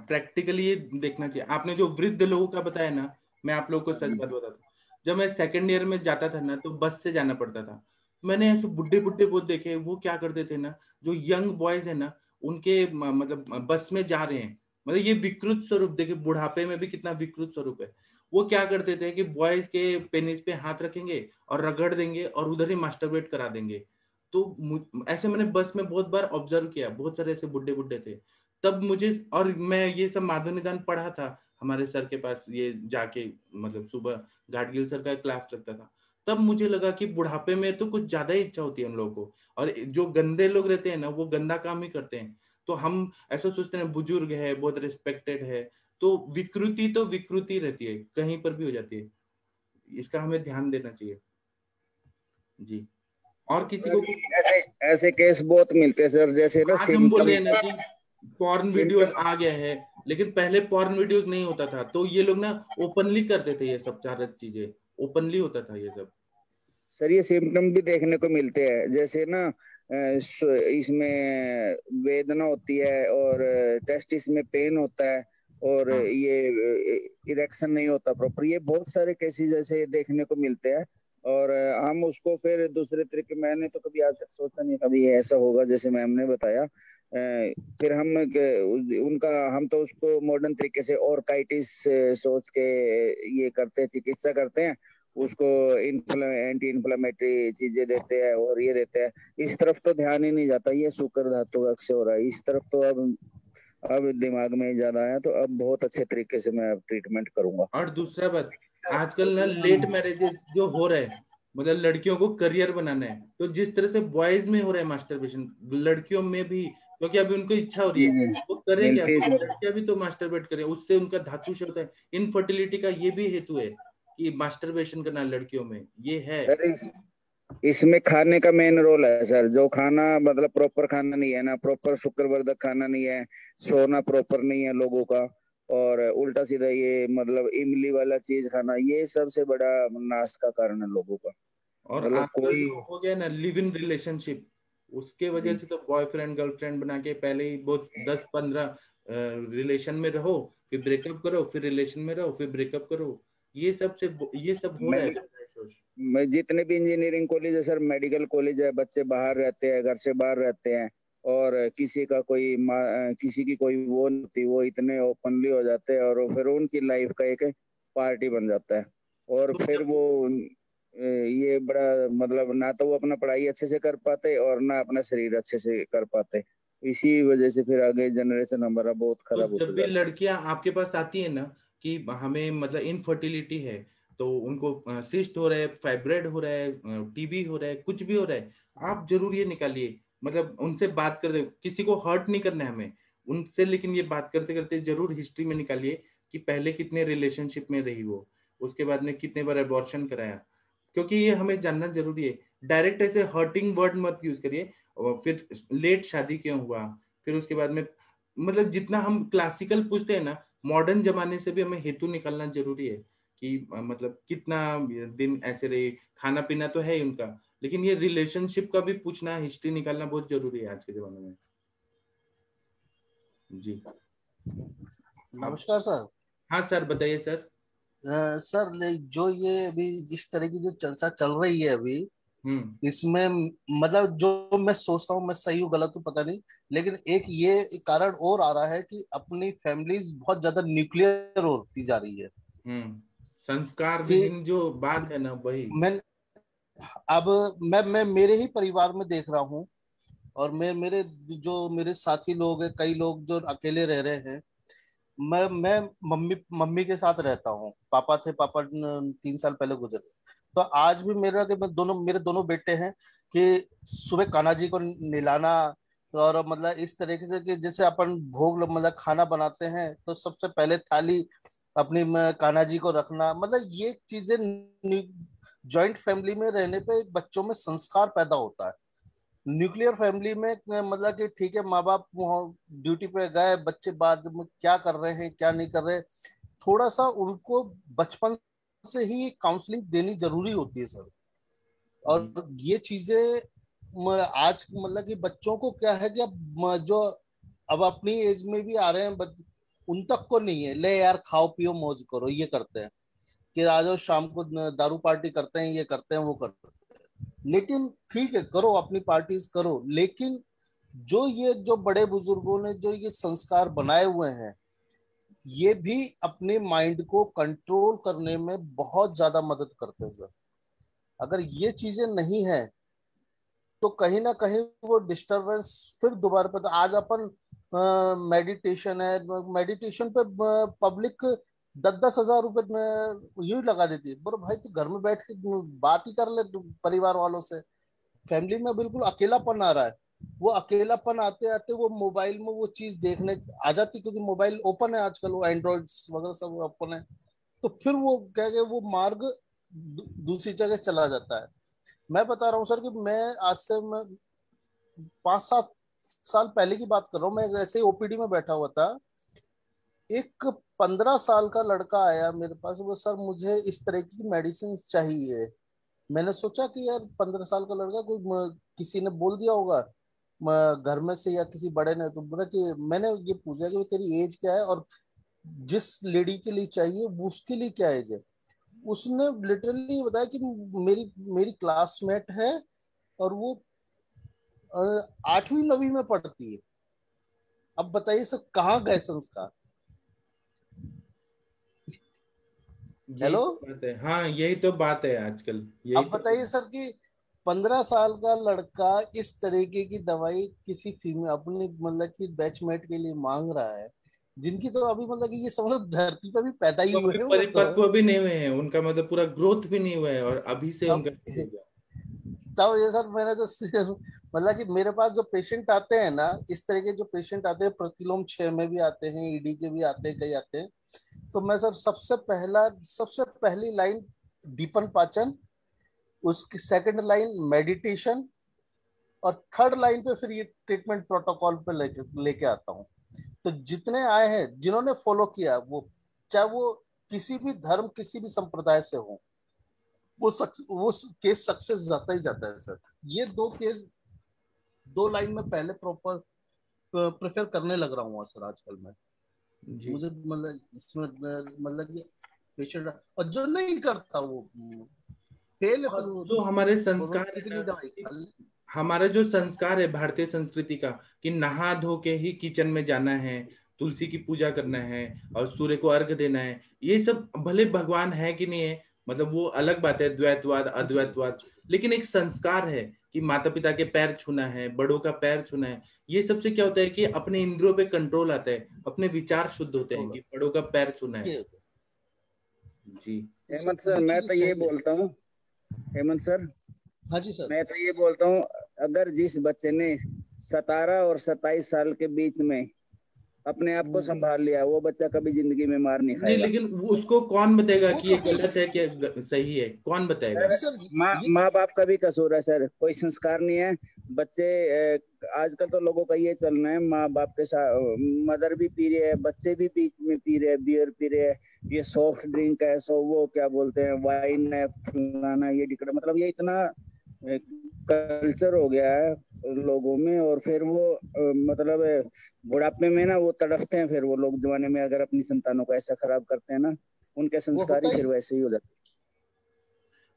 प्रैक्टिकली देखना चाहिए। आपने जो वृद्ध लोगों का बताया ना, मैं आप लोगों को सच बात बताता हूँ। जब मैं सेकंड ईयर में जाता था ना तो बस से जाना पड़ता था। मैंने ऐसे बुढ़े बुढ़े बहुत देखे, वो क्या करते थे ना, जो यंग बॉयज है ना उनके मतलब बस में जा रहे हैं, मतलब ये विकृत स्वरूप देखिए, बुढ़ापे में भी कितना विकृत स्वरूप है। वो क्या करते थे कि बॉयज के पेनिस पे हाथ रखेंगे और रगड़ देंगे और उधर ही मास्टरबेट करा देंगे। तो ऐसे मैंने बस में बहुत बार ऑब्जर्व किया, बहुत सारे ऐसे बुड्ढे बुड्ढे थे। तब मुझे, और मैं ये सब माधव निदान पढ़ा था हमारे सर के पास ये जाके, मतलब सुबह घाटगिल सर का क्लास लगता था। तब मुझे लगा कि बुढ़ापे में तो कुछ ज्यादा ही इच्छा होती है उन लोगों को, और जो गंदे लोग रहते हैं ना वो गंदा काम ही करते हैं। तो हम ऐसा सोचते हैं बुजुर्ग है, बहुत रिस्पेक्टेड है, तो विकृति रहती है, कहीं पर भी हो जाती है। इसका हमें ध्यान देना चाहिए जी। और किसी को
ऐसे ऐसे केस बहुत मिलते हैं सर, जैसे ना
आज हम बोल रहे हैं ना कि पॉर्न वीडियोस आ गया है, लेकिन पहले पॉर्न वीडियोस नहीं होता था, तो ये लोग ना ओपनली करते थे, ये सब सारी चीजें ओपनली होता था ये सब।
सर ये सिम्टम भी देखने को मिलते हैं, जैसे ना इसमें वेदना होती है और टेस्टिस में पेन होता है और ये इरेक्शन नहीं होता प्रॉपर। ये बहुत सारे केसेस ऐसे देखने को मिलते हैं और हम उसको फिर दूसरे तरीके, मैंने तो कभी आज तक सोचा नहीं कभी ऐसा होगा जैसे मैम ने बताया। फिर हम तो उसको मॉडर्न तरीके से ऑर्काइटिस सोच के ये करते हैं, चिकित्सा करते हैं, उसको एंटी इन्फ्लेमेटरी चीजें देते हैं और ये देते हैं। इस तरफ तो ध्यान ही नहीं जाता, ये शुक्र धातु का अक्षय हो रहा है इस तरफ तो अब दिमाग में ज्यादा आया, तो अब बहुत अच्छे तरीके से मैं ट्रीटमेंट करूंगा।
और दूसरा बात, आजकल ना लेट मैरिजेस जो हो रहे हैं, मतलब लड़कियों को करियर बनाना है, तो जिस तरह से बॉयज में हो रहा है मास्टरबेशन, लड़कियों में भी, क्योंकि अभी उनको इच्छा हो रही है, वो करे क्या, लड़कियां भी तो मास्टरबेट करें, उससे उनका धातु क्षय होता है। इनफर्टिलिटी का ये भी हेतु है कि मास्टरबेशन करना लड़कियों में, ये है।
इसमें खाने का मेन रोल है सर। जो खाना मतलब प्रॉपर खाना नहीं है ना, प्रॉपर शुक्रवर्धक खाना नहीं है, सोना प्रॉपर नहीं है लोगों का, और उल्टा सीधा ये मतलब इमली वाला चीज खाना, ये सबसे बड़ा नाश का कारण है लोगों का।
और
मतलब
आजकल
कोई
जो हो गया ना लिव इन रिलेशनशिप, उसके वजह से तो बॉयफ्रेंड गर्लफ्रेंड बना के पहले ही बहुत 10-15 रिलेशन में रहो, फिर ब्रेकअप करो, फिर रिलेशन में रहो, फिर ब्रेकअप करो, ये सब हो रहा है।
मैं जितने भी इंजीनियरिंग कॉलेज है सर, मेडिकल कॉलेज है, बच्चे बाहर रहते हैं, घर से बाहर रहते हैं, और किसी का किसी की कोई वो नहीं होती, वो इतने ओपनली हो जाते हैं और फिर उनकी लाइफ का एक पार्टी बन जाता है। और
तो
फिर वो ये बड़ा मतलब ना तो वो अपना पढ़ाई अच्छे से कर पाते और ना अपना शरीर अच्छे से कर पाते। इसी वजह से फिर आगे जनरेशन हमारा बहुत खराब
जब
होता
भी
जाता है।
लड़कियां आपके पास आती है ना कि हमें मतलब इनफर्टिलिटी है, तो उनको सिस्ट हो रहा है, फाइब्रॉइड हो रहा है, टीबी हो रहा है, कुछ भी हो रहा है, आप जरूर ये निकालिए। मतलब उनसे बात कर दे, किसी को हर्ट नहीं करना है हमें उनसे, लेकिन ये बात करते करते जरूर हिस्ट्री में निकालिए कि पहले कितने रिलेशनशिप में रही वो, उसके बाद में कितने बार अबॉर्शन कराया, क्योंकि ये हमें जानना जरूरी है। डायरेक्ट ऐसे हर्टिंग वर्ड मत यूज करिए। और फिर लेट शादी क्यों हुआ, फिर उसके बाद में मतलब जितना हम क्लासिकल पूछते हैं ना, मॉडर्न जमाने से भी हमें हेतु निकालना जरूरी है कि मतलब कितना दिन ऐसे रहे, खाना पीना तो है ही उनका, लेकिन ये रिलेशनशिप का भी पूछना, हिस्ट्री निकालना बहुत जरूरी है आज के जमाने में। जी
नमस्कार सर।
हाँ सर, बताइए सर।
सर जो ये अभी इस तरह की जो चर्चा चल रही है अभी,
हम्म
इसमें मतलब जो मैं सोचता हूँ, मैं सही हूँ गलत हूँ पता नहीं, लेकिन एक ये कारण और आ रहा है कि अपनी फैमिलीज बहुत ज्यादा न्यूक्लियर होती जा रही है।
हम्म संस्कार
कि
विहीन जो बात है ना, वही।
मैं अब मैं मेरे ही परिवार में देख रहा हूँ, और मेरे जो मेरे साथी लोग हैं, कई लोग जो अकेले रह रहे हैं। मैं मम्मी मम्मी के साथ रहता हूँ। पापा थे, पापा 3 साल पहले गुजरे। तो आज भी मेरे दोनों बेटे हैं कि सुबह कान्हा जी को नहलाना, और मतलब इस तरीके से कि जैसे अपन भोग मतलब खाना बनाते हैं तो सबसे पहले थाली अपनी कान्हा जी को रखना, मतलब ये चीजें जॉइंट फैमिली में रहने पे बच्चों में संस्कार पैदा होता है। न्यूक्लियर फैमिली में मतलब कि ठीक है, माँ बाप ड्यूटी पे गए, बच्चे बाद में क्या कर रहे हैं क्या नहीं कर रहे, थोड़ा सा उनको बचपन से ही काउंसलिंग देनी जरूरी होती है सर। और ये चीजें आज मतलब कि बच्चों को क्या है कि अब जो अब अपनी एज में भी आ रहे हैं उन तक को नहीं है, ले यार खाओ पियो मौज करो, ये करते हैं कि आज और शाम को दारू पार्टी करते हैं, ये करते हैं वो करते हैं। लेकिन ठीक है, करो अपनी पार्टीज करो, लेकिन जो ये जो बड़े बुजुर्गों ने जो ये संस्कार बनाए हुए हैं, ये भी अपने माइंड को कंट्रोल करने में बहुत ज्यादा मदद करते हैं सर। अगर ये चीजें नहीं है तो कहीं ना कहीं वो डिस्टरबेंस फिर दोबारा पे। तो आज अपन मेडिटेशन है, मेडिटेशन पे पब्लिक 10-10 हजार रुपए यूं ही लगा देती है। बोलो भाई, तू घर में बैठ के बात ही कर ले परिवार वालों से। फैमिली में बिल्कुल अकेलापन आ रहा है। वो अकेलापन आते आते वो मोबाइल में वो चीज देखने आ जाती, क्योंकि मोबाइल ओपन है आजकल, वो एंड्रॉइड वगैरह सब ओपन है। तो फिर वो क्या है, वो मार्ग दूसरी जगह चला जाता है। मैं बता रहा हूँ सर कि मैं आज से मैं 5-7 साल पहले की बात कर रहा हूँ। मैं ऐसे ही ओपीडी में बैठा हुआ था, एक 15 साल का लड़का आया मेरे पास, वो सर मुझे इस तरह की मेडिसिन चाहिए। मैंने सोचा कि यार 15 साल का लड़का, कोई किसी ने बोल दिया होगा घर में से या किसी बड़े ने। तो बोला कि मैंने ये पूछा कि तेरी एज क्या है और जिस लेडी के लिए चाहिए वो उसके लिए क्या एज है। उसने लिटरली बताया कि मेरी मेरी क्लासमेट है और वो 8वीं 9वीं में पढ़ती है। अब बताइए सर, कहाँ गए संस्कार।
यही
हेलो,
तो बात है। हाँ, यही तो बात है आजकल, यही
अब
तो।
बताइए सर कि 15 साल का लड़का इस तरीके की दवाई किसी फीमेल अपनी मतलब कि बैचमेट के लिए मांग रहा है, जिनकी तो अभी मतलब कि ये समझो धरती पे भी पैदा ही
वो
हुए
अभी
हैं वो तो।
परिपक्व भी नहीं हुए हैं, उनका मतलब पूरा ग्रोथ भी नहीं हुआ है, और अभी से
तब
उनका शुरू हो गया।
तब ये सर मैंने तो मतलब कि मेरे पास जो पेशेंट आते हैं ना, इस तरह के जो पेशेंट आते हैं, प्रतिलोम 6 में भी आते हैं, ईडी के भी आते हैं, कई आते हैं। तो मैं सर सबसे पहली लाइन दीपन पाचन, उसकी सेकंड लाइन मेडिटेशन, और थर्ड लाइन पे फिर ये ट्रीटमेंट प्रोटोकॉल पे लेके आता हूँ। तो जितने आए हैं जिन्होंने फॉलो किया, वो चाहे वो किसी भी धर्म किसी भी संप्रदाय से हो, वो केस सक्सेस जाता ही जाता है सर। ये 2 केस 2 लाइन में पहले प्रॉपर प्रेफर करने लग रहा हूँ सर आजकल मैं।
जी।
मुझे मतलब इसमें मतलब कि पेशेंट, और जो नहीं करता वो फेल है, फिर
और
वो
जो हमारे
बोलो
संस्कार है
कितनी
ना,
दवाई खा ले।
हमारा जो संस्कार है भारतीय संस्कृति का कि नहा धो के ही किचन में जाना है, तुलसी की पूजा करना है और सूर्य को अर्घ देना है, ये सब भले भगवान है कि नहीं है, मतलब वो अलग बात है, द्वैतवाद अद्वैतवाद, लेकिन एक संस्कार है कि माता पिता के पैर छूना है, बड़ों का पैर छूना है। ये सबसे क्या होता है कि अपने इंद्रियों पे कंट्रोल आता है, अपने विचार शुद्ध होते हैं कि बड़ों का पैर छूना है। जी
हेमंत सर, मैं तो ये बोलता हूँ, हेमंत सर,
हाँ जी सर,
मैं तो ये बोलता हूँ, अगर जिस बच्चे ने 17 और 27 साल के बीच में अपने आप को संभाल लिया, वो बच्चा कभी जिंदगी में मार नहीं
नहीं,
खाएगा।
लेकिन उसको कौन बताएगा कि ये गलत है कि सही है? कौन बताएगा?
माँ बाप का भी कसूर है सर, कोई संस्कार नहीं है। बच्चे आजकल तो लोगों का ये चलना है, माँ बाप के साथ मदर भी पी रहे हैं, बच्चे भी बीच में पी रहे हैं, बियर पी रहे हैं, ये सॉफ्ट ड्रिंक है, सो वो क्या बोलते हैं, वाइन है, फलाना ये टिकट, मतलब ये इतना कल्चर हो गया है लोगों में। और फिर वो मतलब बुढ़ापे में ना वो तड़पते हैं, फिर वो लोग जमाने में अगर अपनी संतानों को ऐसा खराब करते हैं ना, उनके संस्कार ही फिर वैसे ही हो जाते हैं।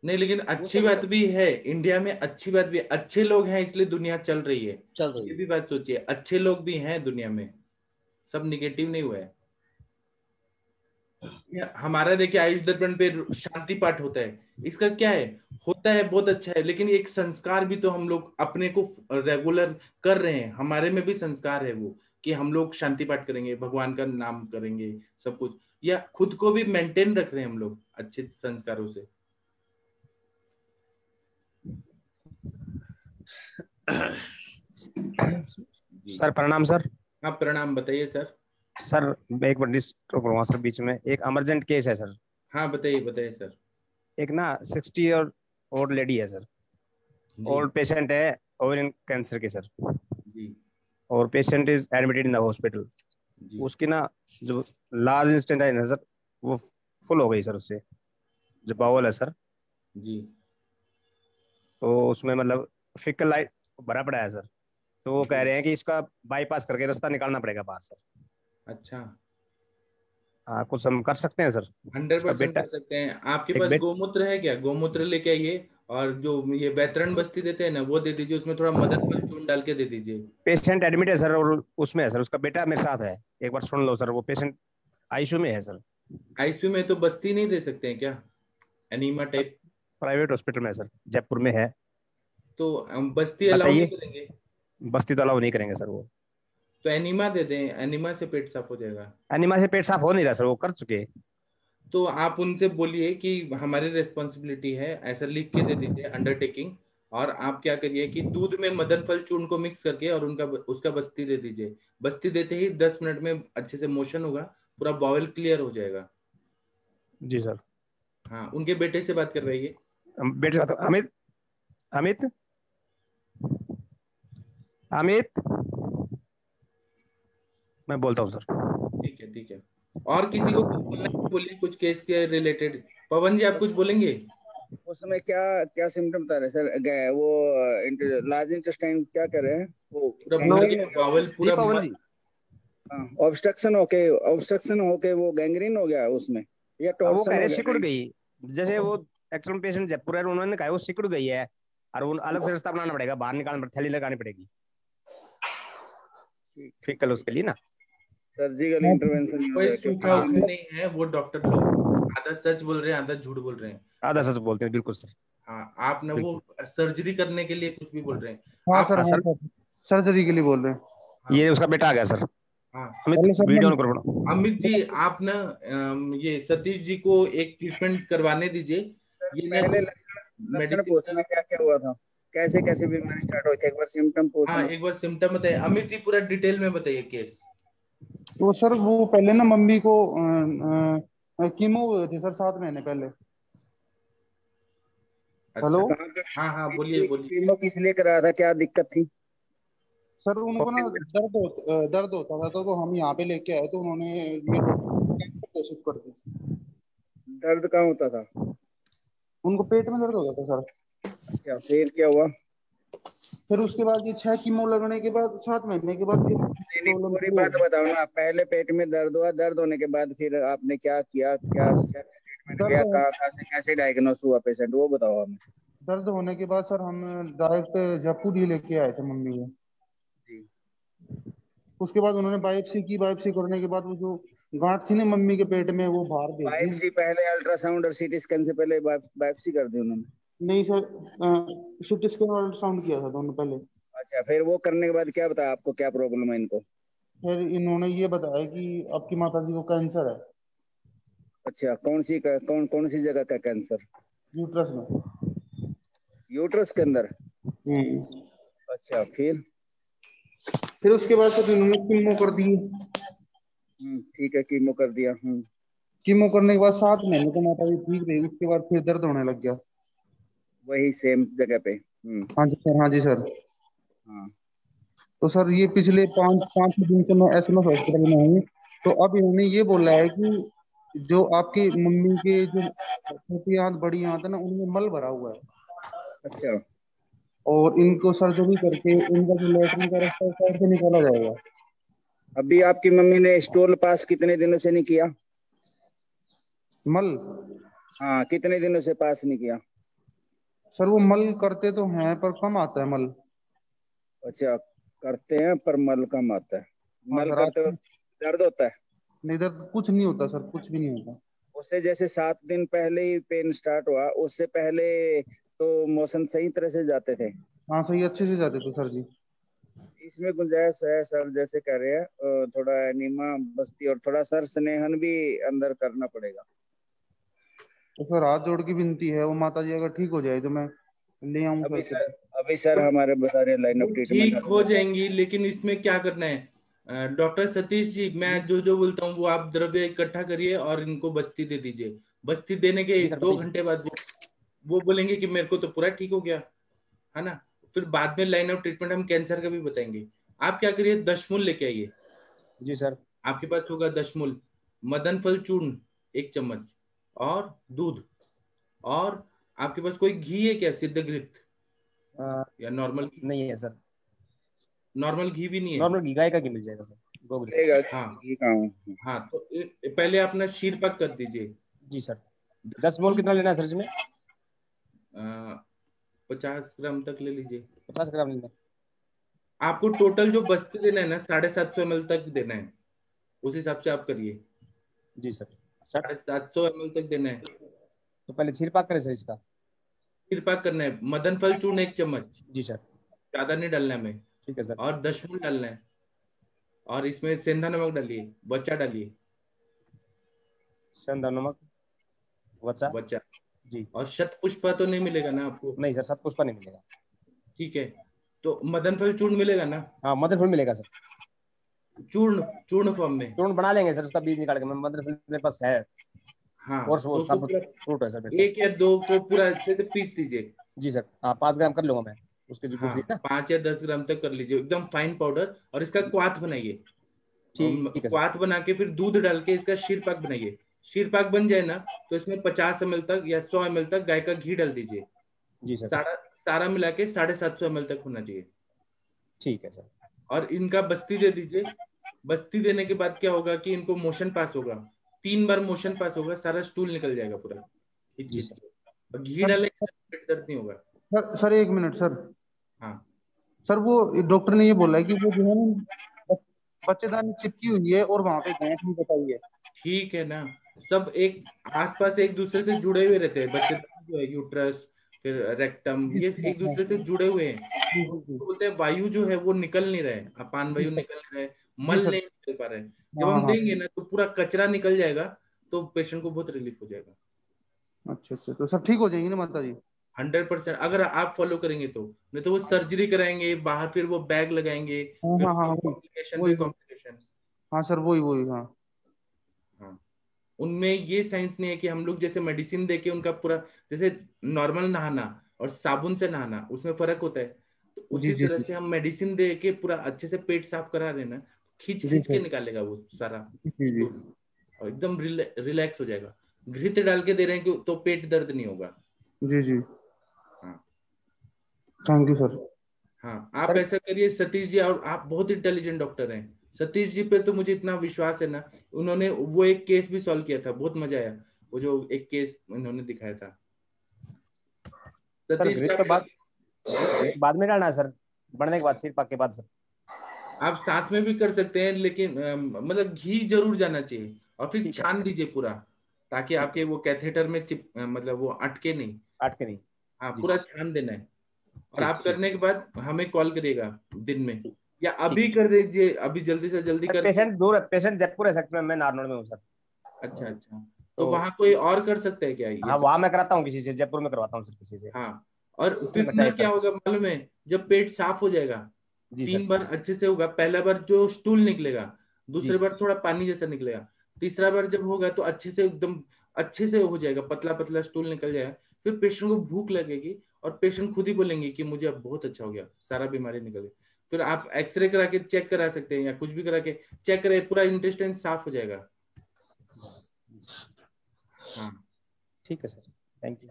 नहीं, लेकिन अच्छी बात भी है, इंडिया में अच्छी बात भी है, अच्छे लोग हैं इसलिए दुनिया चल रही है। ये भी बात सोचिए, अच्छे लोग भी हैं दुनिया में, सब निगेटिव नहीं हुआ है। हमारा देखिए आयुष दर्पण पे शांति पाठ होता है, इसका क्या है, होता है बहुत अच्छा है, लेकिन एक संस्कार भी तो हम लोग अपने को रेगुलर कर रहे हैं। हमारे में भी संस्कार है वो कि हम लोग शांति पाठ करेंगे, भगवान का नाम करेंगे, सब कुछ, या खुद को भी मेंटेन रख रहे हैं हम लोग अच्छे संस्कारों से।
सर प्रणाम सर।
हाँ प्रणाम, बताइए सर।
सर मैं एक मिनट करूँगा सर, बीच में एक इमरजेंट केस है सर।
हाँ बताइए बताइए सर।
एक ना 60 और ओल्ड लेडी है सर, ओल्ड पेशेंट है ओवेरियन कैंसर के सर
जी,
और patient is admitted in the hospital. उसकी ना जो लार्ज इंस्टेंट है ना सर, वो फुल हो गई सर, उससे जो बाउल है सर
जी,
तो उसमें मतलब फिकल लाइट भरा पड़ा है सर, तो वो कह रहे हैं कि इसका बाईपास करके रास्ता निकालना पड़ेगा बाहर सर।
अच्छा,
हाँ कुछ हम कर सकते हैं सर?
100% कर सकते हैं। आपके पास गोमूत्र है क्या? गोमूत्र लेके आइए, और जो ये वैतरण बस्ती देते हैं ना वो दे दीजिए, उसमें थोड़ा मदद फल चूर्ण डाल के दे दीजिए।
पेशेंट एडमिट है सर और उसमें है सर, उसका बेटा मेरे साथ है, एक बार सुन लो सर। वो पेशेंट आईसीयू में है सर।
आईसीयू में तो बस्ती नहीं दे सकते हैं क्या, एनीमा टाइप?
प्राइवेट हॉस्पिटल में है सर, जयपुर में है।
तो हम बस्ती अलाउ नहीं करेंगे?
बस्ती तो अलाउ नहीं करेंगे सर वो।
तो एनीमा दे दें, एनीमा से पेट साफ हो जाएगा।
एनीमा से पेट साफ हो नहीं रहा सर, वो कर चुके।
तो आप उनसे बोलिए कि हमारी रिस्पॉन्सिबिलिटी है, ऐसा लिख के दे दीजिए अंडरटेकिंग, और आप क्या करिए कि दूध में मदन फल चूर्ण को मिक्स करके और उसका बस्ती दे दीजिए। बस्ती देते ही 10 मिनट में अच्छे से मोशन होगा, पूरा बाउल क्लियर हो जाएगा।
जी सर।
हाँ, उनके बेटे से बात कर रही है।
बेटे से अमित, अमित, अमित, मैं बोलता हूँ सर।
ठीक है ठीक है। और किसी को कुछ बोलना है बोलिए, कुछ केस के रिलेटेड। पवन जी आप कुछ बोलेंगे?
उसमें क्या क्या सिम्टम बता रहे सर? वो लार्ज इंटेस्टाइन क्या कर रहे हैं, वो
बावल पूरा
ऑब्स्ट्रक्शन होके वो गैंग्रीन हो गया उसमें, या
वो कह रहे सिकुड़ गई, जैसे वो एक्चुअल पेशेंट जयपुर है, उन्होंने कहा वो सिकुड़ गई है और उन अलग से रास्ता बनाना पड़ेगा, बाहर निकालना पड़ेगा, थैली लगानी पड़ेगी फिकल उसके लिए ना।
सर्जिकल इंटरवेंशन
कोई सूखा नहीं है, वो डॉक्टर लोग आधा सच बोल रहे हैं आधा झूठ बोल रहे हैं।
आधा सच बोलते हैं, बिल्कुल सर।
हाँ, आप ना वो सर्जरी करने के लिए कुछ भी बोल रहे हैं।
हाँ सर, सर्जरी के लिए बोल रहे हैं।
ये उसका बेटा आ गया सर।
हाँ
वीडियो ऑन करो।
अमित जी आप ना ये सतीश जी को एक ट्रीटमेंट करवाने दीजिए। ये
मेडिसिन पूछना क्या क्या हुआ था, कैसे कैसे बीमारी स्टार्ट हुई थी, एक बार सिम्टम पूछना।
हाँ एक बार सिम्टम बताइए अमित जी, पूरा डिटेल में बताइए केस।
तो सर वो पहले ना मम्मी को कीमो हुए थे सर 7 महीने पहले। हेलो।
हाँ हाँ बोलिए बोलिए।
कीमो किस लिए कराया था, क्या दिक्कत थी?
सर उनको ना दर्द होता था, तो हम यहाँ पे लेके आए तो उन्होंने ये कोशिश कर दी।
दर्द कहाँ होता था?
उनको पेट में दर्द होता था सर।
अच्छा, फिर क्या हुआ?
फिर उसके बाद ये 6 कीमो लगने के बाद 7 महीने के बाद
पूरी बात बताओ ना। पहले पेट में दर्द हुआ, दर्द होने के बाद फिर आपने क्या किया, क्या ट्रीटमेंट किया, कहाँ से कैसे डायग्नोस हुआ पेशेंट, वो बताओ हमें।
दर्द होने के बाद सर हम डायरेक्ट जयपुर ही लेके आए थे मम्मी को।
जी।
उसके बाद उन्होंने बायोप्सी की, बायोप्सी करने के बाद वो जो गांठ थी ना मम्मी के पेट में वो बाहर भेजी।
बायोप्सी पहले अल्ट्रासाउंड और सीटी स्कैन से पहले बायोप्सी कर दी उन्होंने?
नहीं सर, सीटी स्कैन और अल्ट्रासाउंड किया था दोनों पहले।
अच्छा, फिर वो करने के बाद क्या बताया आपको, क्या प्रॉब्लम है इनको?
फिर इन्होंने ये बताया कि आपकी माताजी को कैंसर है।
अच्छा, कौन सी जगह का कैंसर?
यूट्रस में।
यूट्रस के अंदर? अच्छा, फिर
उसके बाद सर इन्होंने कीमो कर दी।
ठीक है, कीमो कर दिया।
कीमो करने के बाद 7 महीने तो माताजी ठीक रही, उसके बाद फिर दर्द होने लग गया।
वही सेम जगह पे?
हाँ जी सर, हाँ जी सर।
हाँ।
तो सर ये पिछले 5 दिन से मैं एसएमएस हॉस्पिटल में हूँ। तो अब इन्होंने ये बोला है कि जो आपकी मम्मी के जो छोटी आंत बड़ी आंत है ना, उनमें मल भरा हुआ है।
अच्छा।
और इनको सर्जरी करके इनका जो लेटरिन का रास्ता है साइड से निकाला जाएगा।
अभी आपकी मम्मी ने स्टूल पास कितने दिनों से नहीं किया?
मल?
हाँ, कितने दिनों से पास नहीं किया?
सर वो मल करते तो हैं पर कम आता है मल।
अच्छा, करते हैं पर मल कम आता है। मल करते हो दर्द होता है?
नहीं, दर्द कुछ नहीं होता सर, कुछ भी नहीं होता।
उससे जैसे 7 दिन पहले ही पेन स्टार्ट हुआ, उससे पहले तो मोशन सही तरह से जाते थे?
हाँ सही, अच्छे से जाते थे सर जी।
इसमें गुंजाइश है सर, जैसे कह रहे हैं थोड़ा एनीमा बस्ती और थोड़ा सर स्नेहन भी अंदर करना पड़ेगा।
तो सर हाथ जोड़ की विनती है, वो माताजी अगर ठीक हो जाए तो मैं ले आऊँ।
अभी सर हमारे बता रहे लाइन ऑफ ट्रीटमेंट
ठीक हो जाएंगी, लेकिन इसमें क्या करना है डॉक्टर सतीश जी, मैं जो बोलता हूँ वो आप द्रव्य इकट्ठा करिए और इनको बस्ती दे दीजिए। बस्ती देने के 2 घंटे बाद वो बोलेंगे कि मेरे को तो पूरा ठीक हो गया है ना। फिर बाद में लाइन ऑफ ट्रीटमेंट हम कैंसर का भी बताएंगे। आप क्या करिए, दशमूल लेके आइए।
जी सर।
आपके पास होगा दशमूल, मदन फल चूर्ण 1 चम्मच, और दूध, और आपके पास कोई घी है क्या, सिद्ध घृत या नॉर्मल?
नहीं है सर।
नॉर्मल घी भी नहीं है?
नॉर्मल घी गाय का घी मिल जाएगा सर।
हाँ, तो पहले अपना शीर पक कर दीजिए।
जी सर। 10 मोल कितना लेना है सर इसमें?
50 ग्राम तक ले लीजिए।
50 ग्राम लेना।
आपको टोटल जो बस्ती देना है ना 750 ml तक देना है, उस हिसाब से आप करिए।
जी सर।
750 ml तक देना है।
तो पहले छीर पाक करें सर इसका?
छीर पाक करना है। मदन फल चूर्ण 1 चम्मच।
जी सर।
ज्यादा नहीं डालना है हमें।
ठीक है सर।
और दशमूल डालना है, और इसमें सेंधा नमक डालिए, बच्चा डालिए।
सेंधा नमक,
बच्चा
जी।
और शतपुष्पा तो नहीं मिलेगा ना आपको?
नहीं सर, शतपुष्पा नहीं मिलेगा।
ठीक है, तो मदन फल चूर्ण मिलेगा ना?
हाँ, मदन फल मिलेगा सर।
चूर्ण फॉर्म में
चूर्ण बना लेंगे सर, उसका बीज निकाल के। मदन फल मेरे पास है।
हाँ,
और
तो
फ्रूट है सर।
1 या 2 को पूरा अच्छे से पीस दीजिए।
जी सर। हाँ, 5 ग्राम कर लूंगा मैं उसके जो
हाँ, 5 या 10 ग्राम तक कर लीजिए, एकदम फाइन पाउडर। और इसका क्वाथ बनाइए।
ठीक है।
क्वाथ बना के फिर दूध डाल के इसका शीर पाक बनाइए। शीर पाक बन जाए ना, तो इसमें 50 ml तक या 100 ml तक गाय का घी डाल दीजिए।
जी सर।
सारा मिला के 750 ml तक होना चाहिए।
ठीक है सर। और
इनका बस्ती दे दीजिए। बस्ती देने के बाद क्या होगा कि इनको मोशन पास होगा, 3 बार मोशन पास होगा, सारा स्टूल निकल जाएगा पूरा। और घी डालेंगे पेट दर्द नहीं होगा।
Sir 1 minute sir.
हाँ
सर, वो डॉक्टर ने ये बोला है कि वो जो है ना बच्चेदानी चिपकी हुई है और वहां पे गांठ भी बताई है।
ठीक है ना, सब एक आसपास एक दूसरे से जुड़े हुए रहते हैं। बच्चेदानी जो है, यूट्रस, फिर रेक्टम, ये एक दूसरे से जुड़े हुए हैं। तो बोलते हैं वायु जो है वो निकल नहीं रहे, अपान वायु निकल नहीं रहे, मल नहीं निकल पा रहे। जब हम देंगे ना तो पूरा कचरा निकल जाएगा, तो पेशेंट को बहुत रिलीफ हो जाएगा।
अच्छा, तो सब ठीक हो जाएंगे ना माता जी?
100% अगर आप फॉलो करेंगे तो। नहीं तो वो सर्जरी कराएंगे बाहर, फिर वो बैग लगाएंगे, कॉम्प्लिकेशन।
हाँ सर, वही हाँ।
उनमें ये साइंस नहीं है कि हम लोग जैसे मेडिसिन देके उनका पूरा, जैसे नॉर्मल नहाना और साबुन से नहाना उसमें फर्क होता है। तो उसी तरह से हम मेडिसिन दे के पूरा अच्छे से पेट साफ करा रहे ना, खींच के निकालेगा वो सारा, और एकदम रिलैक्स हो जाएगा। घृत डाल के दे रहे हैं तो पेट दर्द नहीं होगा।
जी। हाँ, थैंक यू सर।
हाँ, आप ऐसा करिए सतीश जी, और आप बहुत इंटेलिजेंट डॉक्टर हैं। सतीश जी पे तो मुझे इतना विश्वास है ना, उन्होंने वो एक केस भी सॉल्व किया था, बहुत मजा आया। वो जो एक केस उन्होंने दिखाया था,
सर
सतीश
घृत तो बाद में डालना है सर, बढ़ने के बाद, शीर पाक के बाद सर।
आप साथ में भी कर सकते हैं, लेकिन मतलब घी जरूर जाना चाहिए, और फिर छान दीजिए पूरा, ताकि आपके वो कैथेटर में मतलब वो अटके नहीं। हाँ, पूरा छान देना है। और आप करने के बाद हमें कॉल करिएगा दिन में, या अभी कर दीजिए, अभी जल्दी से जल्दी कर।
पेशेंट दूर है, पेशेंट जयपुर है सेक्टर में, मैं नारनौल में हूँ सर।
अच्छा अच्छा, तो वहाँ कोई और कर सकता है क्या?
हाँ, वहाँ मैं कराता हूँ किसी से, जयपुर में करवाता हूँ सर किसी से।
हाँ, और फिर ना क्या होगा मालूम है, जब पेट साफ हो जाएगा, 3 बार अच्छे से होगा। पहला बार जो स्टूल निकलेगा, दूसरी बार थोड़ा पानी जैसा निकलेगा, तीसरा बार जब होगा तो अच्छे से एकदम अच्छे से हो जाएगा, पतला पतला स्टूल निकल जाएगा। फिर पेशेंट को भूख लगेगी और पेशेंट खुद ही बोलेंगे कि मुझे अब बहुत अच्छा हो गया, सारा बीमारी निकल गई। फिर आप एक्सरे करा के चेक करा सकते हैं, या कुछ भी करा के चेक करे, पूरा इंटेस्टाइन साफ हो जाएगा। हाँ
ठीक है सर, थैंक यू।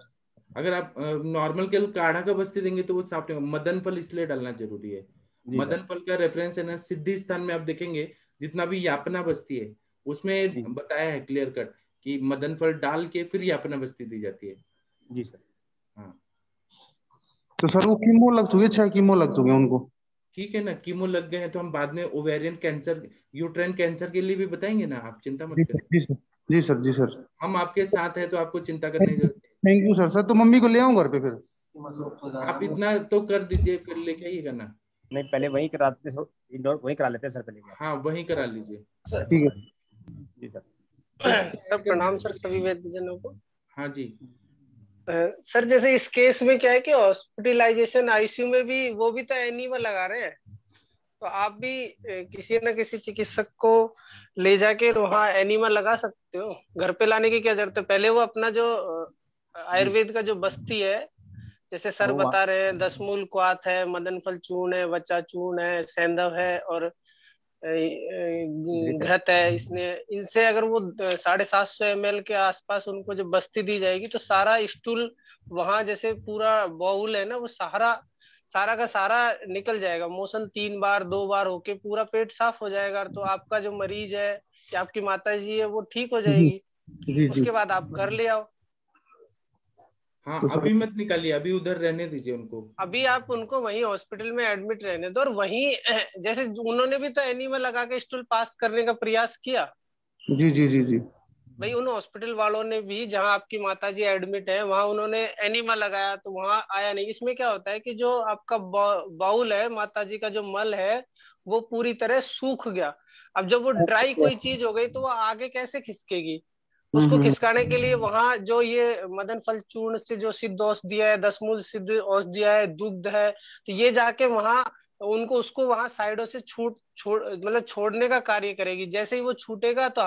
अगर आप नॉर्मल केवल काढ़ा का बस्ती देंगे तो वो साफ नहीं होगा। मदन फल इसलिए डालना जरूरी है। मदन फल का रेफरेंस है ना, सिद्धि स्थान में आप देखेंगे जितना भी यापना बस्ती है उसमें बताया है क्लियर कट कि मदन फल डाल के फिर यापना बस्ती दी जाती है।
जी सर।
हाँ,
तो सर वो कीमो लग चुके, 6 कीमो लग चुके उनको।
ठीक है ना, कीमो लग गए हैं तो हम बाद में ओवेरियन कैंसर, यूट्राइन कैंसर के लिए भी बताएंगे ना, आप चिंता मत करें।
जी सर, जी सर, जी सर,
हम आपके साथ हैं तो आपको चिंता करने की जरूरत नहीं।
Thank you sir. सर तो मम्मी को ले आऊं घर पे फिर?
आप इतना तो कर दीजिए, फिर लेके आइएगा ना।
नहीं, पहले वहीं कराते सर, इंडोर वहीं करा लेते हैं सर पहले।
हाँ, वहीं करा लीजिए।
ठीक है
जी सर।
सर प्रणाम सर सभी वैद्यजनों को।
हाँ जी
सर, जैसे इस केस में क्या है कि हॉस्पिटलाइजेशन आईसीयू में भी वो भी तो एनीमा लगा रहे हैं, तो आप भी किसी न किसी चिकित्सक को ले जाके वहाँ एनीमा लगा सकते हो। घर पे लाने की क्या जरूरत है? पहले वो अपना जो आयुर्वेद का जो बस्ती है, जैसे सर बता रहे हैं, 10 मूल क्वाथ है, मदन फल चूर्ण है, वचा चूर्ण है, सैंधव है और घृत है, इसने इनसे अगर वो 750 ml के आसपास उनको जब बस्ती दी जाएगी तो सारा स्टूल वहां, जैसे पूरा बाउल है ना, वो सारा का सारा निकल जाएगा। मोशन 3 बार 2 बार होके पूरा पेट साफ हो जाएगा, तो आपका जो मरीज है या आपकी माता जी है वो ठीक हो जाएगी। उसके बाद आप घर ले आओ।
हाँ, अभी मत निकालिए, अभी उधर रहने दीजिए उनको।
अभी आप उनको वहीं हॉस्पिटल में एडमिट रहने दो, और वहीं जैसे उन्होंने भी तो एनीमा लगा के स्टूल पास करने का प्रयास किया।
जी जी जी जी
भाई, उन हॉस्पिटल वालों ने भी, जहां आपकी माताजी एडमिट है, वहां उन्होंने एनीमा लगाया तो वहां आया नहीं। इसमें क्या होता है कि जो आपका बाउल है, माताजी का जो मल है, वो पूरी तरह सूख गया। अब जब वो ड्राई कोई चीज हो गई तो वो आगे कैसे खिसकेगी? उसको खिसकाने के लिए वहां जो ये मदन फल चूर्ण से जो सिद्ध औषधि है, 10 मूल सिद्ध औषधि है, दुग्ध है, तो ये जाके वहां उनको उसको वहां साइडों से छोड़ने का कार्य करेगी। जैसे ही वो छूटेगा तो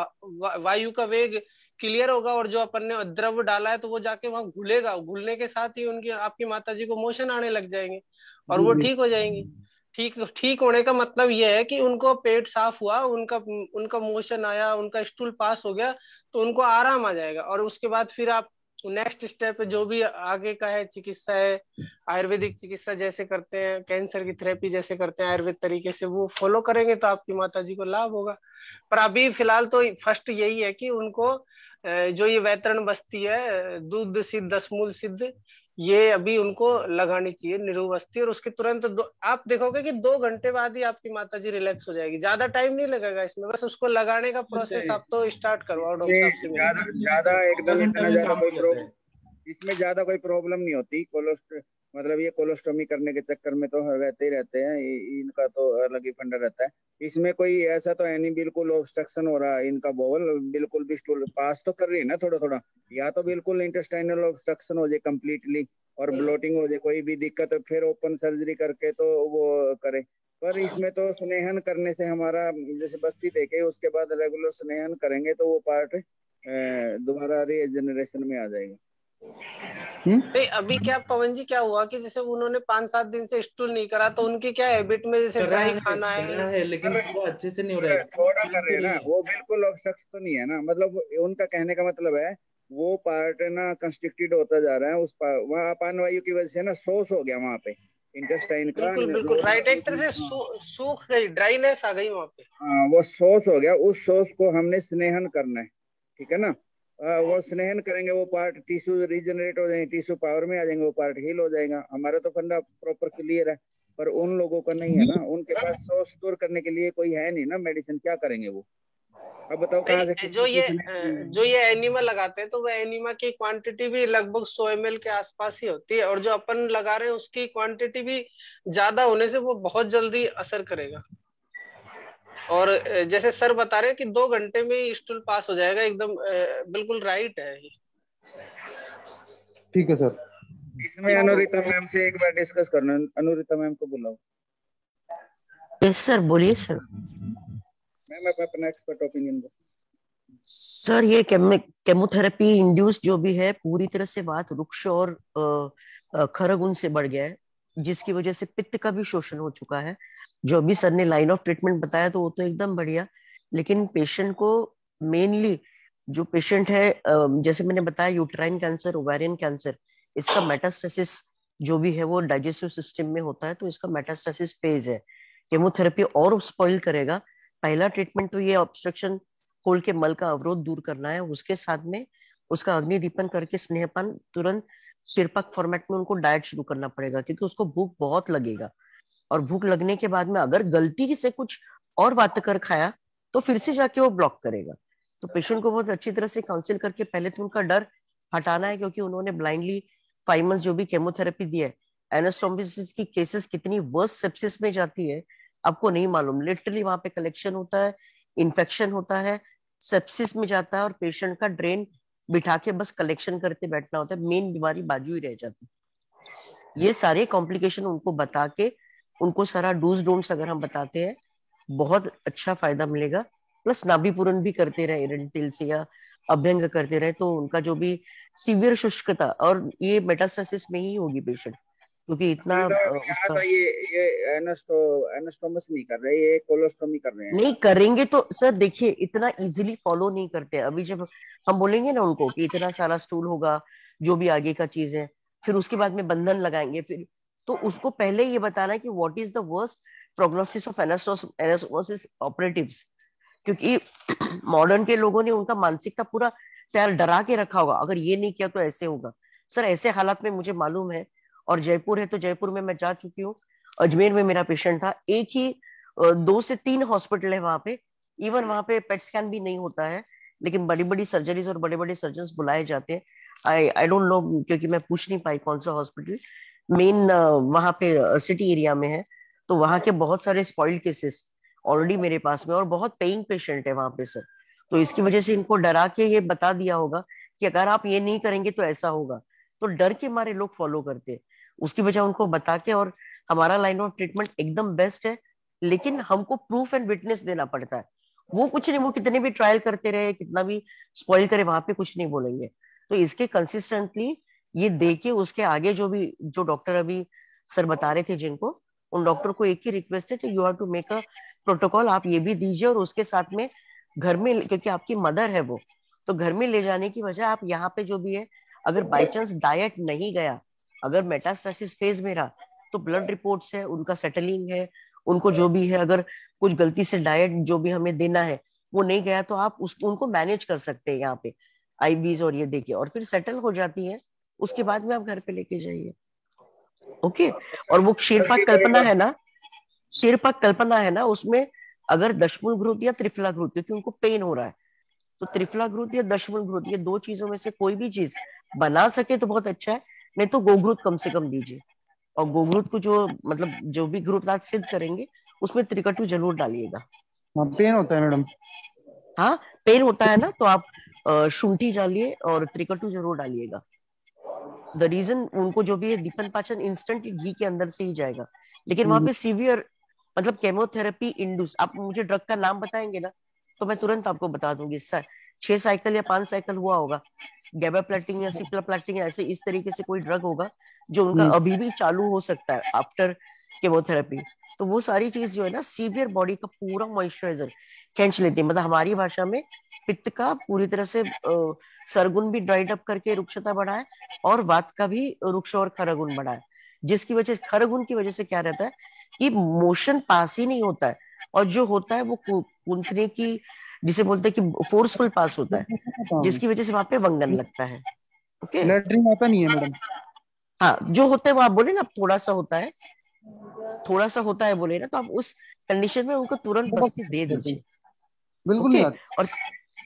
वायु का वेग क्लियर होगा, और जो अपन ने द्रव डाला है तो वो जाके वहां घुलेगा। घुलने के साथ ही उनकी आपकी माताजी को मोशन आने लग जाएंगे और वो ठीक हो जाएंगी। ठीक होने का मतलब ये है कि उनको पेट साफ हुआ, उनका मोशन आया, उनका स्टूल पास हो गया, तो उनको आराम आ जाएगा। और उसके बाद फिर आप नेक्स्ट स्टेप जो भी आगे का है चिकित्सा है, आयुर्वेदिक चिकित्सा जैसे करते हैं, कैंसर की थेरेपी जैसे करते हैं आयुर्वेद तरीके से, वो फॉलो करेंगे तो आपकी माताजी को लाभ होगा। पर अभी फिलहाल तो फर्स्ट यही है कि उनको जो ये वैतरण बस्ती है, दूध सिद्ध 10 मूल सिद्ध, ये अभी उनको लगानी चाहिए निरुबस्ती। और उसके तुरंत आप देखोगे कि 2 घंटे बाद ही आपकी माताजी रिलैक्स हो जाएगी। ज्यादा टाइम नहीं लगेगा इसमें, बस उसको लगाने का प्रोसेस आप तो स्टार्ट करवाओ डॉक्टर साहब से।
ज्यादा एकदम इतना ज्यादा कोई प्रॉब्लम, इसमें ज्यादा कोई प्रॉब्लम नहीं होती। मतलब ये कोलोस्टोमी करने के चक्कर में तो रहते ही रहते हैं, इनका तो अलग ही फंडा रहता है। इसमें कोई ऐसा तो है नहीं बिल्कुल ऑब्स्ट्रक्शन हो रहा है इनका बोवल, बिल्कुल भी स्टूल पास तो कर रही है ना थोड़ा थोड़ा, या तो बिल्कुल इंटेस्टाइनल ऑब्स्ट्रक्शन हो जाए कंप्लीटली और ब्लोटिंग हो जाए, कोई भी दिक्कत है फिर ओपन सर्जरी करके तो वो करे। पर इसमें तो स्नेहन करने से हमारा, जैसे बस्ती देके उसके बाद रेगुलर स्नेहन करेंगे तो वो पार्ट दोबारा रीजनरेशन में आ जाएगा।
नहीं, अभी क्या पवन जी क्या हुआ कि जैसे उन्होंने 5-7 दिन से स्टूल नहीं करा, तो उनकी क्या हैबिट में जैसे ड्राई खाना है,
लेकिन पूरा अच्छे से नहीं हो रहा है,
थोड़ा कर रहे हैं ना, वो बिल्कुल ऑब्स्ट्रक्ट तो नहीं है ना। मतलब उनका कहने का मतलब है वो पार्ट ना कंस्ट्रिक्टेड होता जा रहा है, उस वहाँ अपान वायु की वजह से ना सोस हो गया वहाँ पे इंटेस्टाइन का।
बिल्कुल राइट, एक तरह से सूख गई, ड्राइनेस आ गई वहाँ पे।
हाँ, वो सोस हो गया, उस सोस को हमने स्नेहन करना है, ठीक है ना। वो स्नेहन करेंगे, वो पार्ट टिश्यू रीजनरेट हो जाएंगे, टिश्यू पावर में आ जाएंगे, वो पार्ट हील हो जाएगा। हमारा तो फंडा प्रॉपर क्लियर है, पर उन लोगों का नहीं है ना, उनके पास सोर्स दूर करने के लिए कोई है नहीं ना मेडिसिन, क्या करेंगे वो? अब बताओ कहाँ से
नहीं, जो ये एनिमा लगाते हैं तो वो एनिमा की क्वांटिटी भी लगभग 100 ml के आसपास ही होती है, और जो अपन लगा रहे हैं उसकी क्वांटिटी भी ज्यादा होने से वो बहुत जल्दी असर करेगा। और जैसे सर बता रहे हैं कि 2 घंटे में ही स्टूल पास हो जाएगा, एकदम बिल्कुल राइट है ये।
ठीक है सर।
इसमें अनुरिता मैम से एक बार डिस्कस करना, अनुरिता मैम को बुलाओ।
यस सर, बोलिए सर।
मैम आप अपना एक्सपर्ट ओपिनियन दो।
सर ये केमोथेरेपी इंड्यूस जो भी है, पूरी तरह से बात वृक्ष और खरगुन से बढ़ गया है, जिसकी वजह से पित्त का भी शोषण हो चुका है। जो अभी सर ने लाइन ऑफ ट्रीटमेंट बताया तो वो तो एकदम बढ़िया, लेकिन पेशेंट को मेनली जो पेशेंट है, जैसे मैंने बताया यूट्राइन कैंसर, ओवेरियन कैंसर, इसका मेटास्टेसिस जो भी है वो डाइजेस्टिव सिस्टम में होता है, तो इसका मेटास्टेसिस फेज है। केमोथेरेपी और स्पॉइल करेगा। पहला ट्रीटमेंट तो ये ऑब्स्ट्रक्शन खोल के मल का अवरोध दूर करना है, उसके साथ में उसका अग्निदीपन करके स्नेहपान तुरंत सिरपाक फॉर्मेट में उनको डाइट शुरू करना पड़ेगा, क्योंकि उसको भूख बहुत लगेगा। और भूख लगने के बाद में अगर गलती से कुछ और बात कर खाया तो फिर से जाके वो ब्लॉक करेगा। तो पेशेंट को बहुत अच्छी तरह से काउंसिल करके पहले तो उनका डर हटाना है, क्योंकि उन्होंने ब्लाइंडली 5 मंथ्स जो भी केमोथेरेपी दी है, एनास्टोमोसिस की केसेस कितनी वर्स्ट सेप्सिस में जाती है आपको नहीं मालूम। लिटरली वहां पे कलेक्शन होता है, इन्फेक्शन होता है, सेप्सिस में जाता है, और पेशेंट का ड्रेन बिठा के बस कलेक्शन करते बैठना होता है, मेन बीमारी बाजू ही रह जाती है। ये सारे कॉम्प्लिकेशन उनको बता के, उनको सारा डूज डोंट्स अगर हम बताते हैं, बहुत अच्छा फायदा मिलेगा। प्लस नाभि पूरण भी करते रहे एरेंटिल से या अभ्यंग करते रहे, तो उनका जो भी सीवियर शुष्कता, और ये मेटास्टेसिस में ही होगी पेशेंट, क्योंकि इतना उसका
ये एनास्टोमस नहीं कर रहे, ये कोलोस्टोमी कर रहे हैं।
नहीं करेंगे तो सर देखिए इतना इजीली फॉलो नहीं करते। अभी जब हम बोलेंगे ना उनको कि इतना सारा स्टूल होगा, जो भी आगे का चीज है, फिर उसके बाद में बंधन लगाएंगे, फिर तो उसको पहले ये बताना है कि what is the worst prognosis of anastomosis operatives, क्योंकि मॉडर्न के लोगों ने उनका मानसिकता पूरा तैयार डरा के रखा होगा, अगर ये नहीं किया तो ऐसे होगा। सर ऐसे हालात में मुझे मालूम है, और जयपुर है तो जयपुर में मैं जा चुकी हूँ, अजमेर में मेरा पेशेंट था, एक ही 2 से 3 हॉस्पिटल है वहां पे, इवन वहां पे पेट स्कैन भी नहीं होता है, लेकिन बड़ी बड़ी सर्जरीज और बड़े बड़े सर्जन बुलाए जाते हैं। आई डोंट नो, क्योंकि मैं पूछ नहीं पाई कौन सा हॉस्पिटल मेन वहां पे सिटी एरिया में है, तो वहां के बहुत सारे स्पॉइल्ड केसेस ऑलरेडी मेरे पास में, और बहुत पेइंग पेशेंट है वहां पे सर। तो इसकी वजह से इनको डरा के ये बता दिया होगा कि अगर आप ये नहीं करेंगे तो ऐसा होगा, तो डर के मारे लोग फॉलो करते हैं। उसकी वजह उनको बता के, और हमारा लाइन ऑफ ट्रीटमेंट एकदम बेस्ट है, लेकिन हमको प्रूफ एंड विटनेस देना पड़ता है। वो कुछ नहीं, वो कितने भी ट्रायल करते रहे, कितना भी स्पॉइल करे, वहां पे कुछ नहीं बोलेंगे। तो इसके कंसिस्टेंटली ये देके उसके आगे जो डॉक्टर अभी सर बता रहे थे जिनको, उन डॉक्टर को एक ही रिक्वेस्ट है कि you have to make a protocol, आप ये भी दीजिए, और उसके साथ में घर में, क्योंकि आपकी मदर है वो, तो घर में ले जाने की वजह आप यहाँ पे जो भी है, अगर बाई चांस डाइट नहीं गया, अगर मेटास्टेसिस फेज में रहा, तो ब्लड रिपोर्ट्स है, उनका सेटलिंग है, उनको जो भी है, अगर कुछ गलती से डाइट जो भी हमें देना है वो नहीं गया, तो आप उनको मैनेज कर सकते हैं यहाँ पे आईवीज और ये देके, और फिर सेटल हो जाती है, उसके बाद में आप घर पे लेके जाइए। ओके। और वो शेरपाक कल्पना है ना, शेरपाक कल्पना है ना, उसमें अगर दशमूल घृत या त्रिफला घृत, क्योंकि उनको पेन हो रहा है, तो त्रिफला घृत या दशमूल घृत, ये 2 चीजों में से कोई भी चीज बना सके तो बहुत अच्छा है, नहीं तो गोघृत कम से कम दीजिए। और गोघृत को जो मतलब जो भी घृत आज सिद्ध करेंगे उसमें त्रिकटु जरूर डालिएगा।
पेन होता है मैडम?
हाँ पेन होता है ना, तो आप शुंठी डालिए और त्रिकटु जरूर डालिएगा। द रीजन उनको जो भी है दीपन पाचन इंस्टेंट घी के अंदर से ही जाएगा, लेकिन वहां पे सीवियर मतलब केमोथेरेपी इंड्यूस, आप मुझे ड्रग का नाम बताएंगे ना तो मैं तुरंत आपको बता दूंगी। 6 साइकिल या 5 साइकिल हुआ होगा, गैबाप्लेटिन या सिप्लाप्लेटिन, ऐसे इस तरीके से कोई ड्रग होगा जो उनका अभी भी चालू हो सकता है आफ्टर केमोथेरेपी। तो वो सारी चीज जो है ना, सीवियर बॉडी का पूरा मॉइस्चराइजर खींच लेती है। मतलब हमारी भाषा में पित्त का पूरी तरह से सरगुन भी ड्राइड अप करके रुक्षता बढ़ाए, और वात का भी रुक्ष और खरगुन बढ़ाए, जिसकी वजह से खरगुन की वजह से क्या रहता है कि मोशन पास ही नहीं होता है, और जो होता है वो कुंथने की जिसे बोलते हैं कि फोर्सफुल पास होता है, जिसकी वजह से वहां पे वंगन लगता है। ओके,
लेटरिन आता नहीं है मैडम।
हाँ, जो होता है वो आप बोले ना थोड़ा सा होता है, थोड़ा सा होता है बोले ना, तो आप उस कंडीशन में उनको तुरंत बस्ती दे दीजिए।
बिल्कुल नहीं आती।
और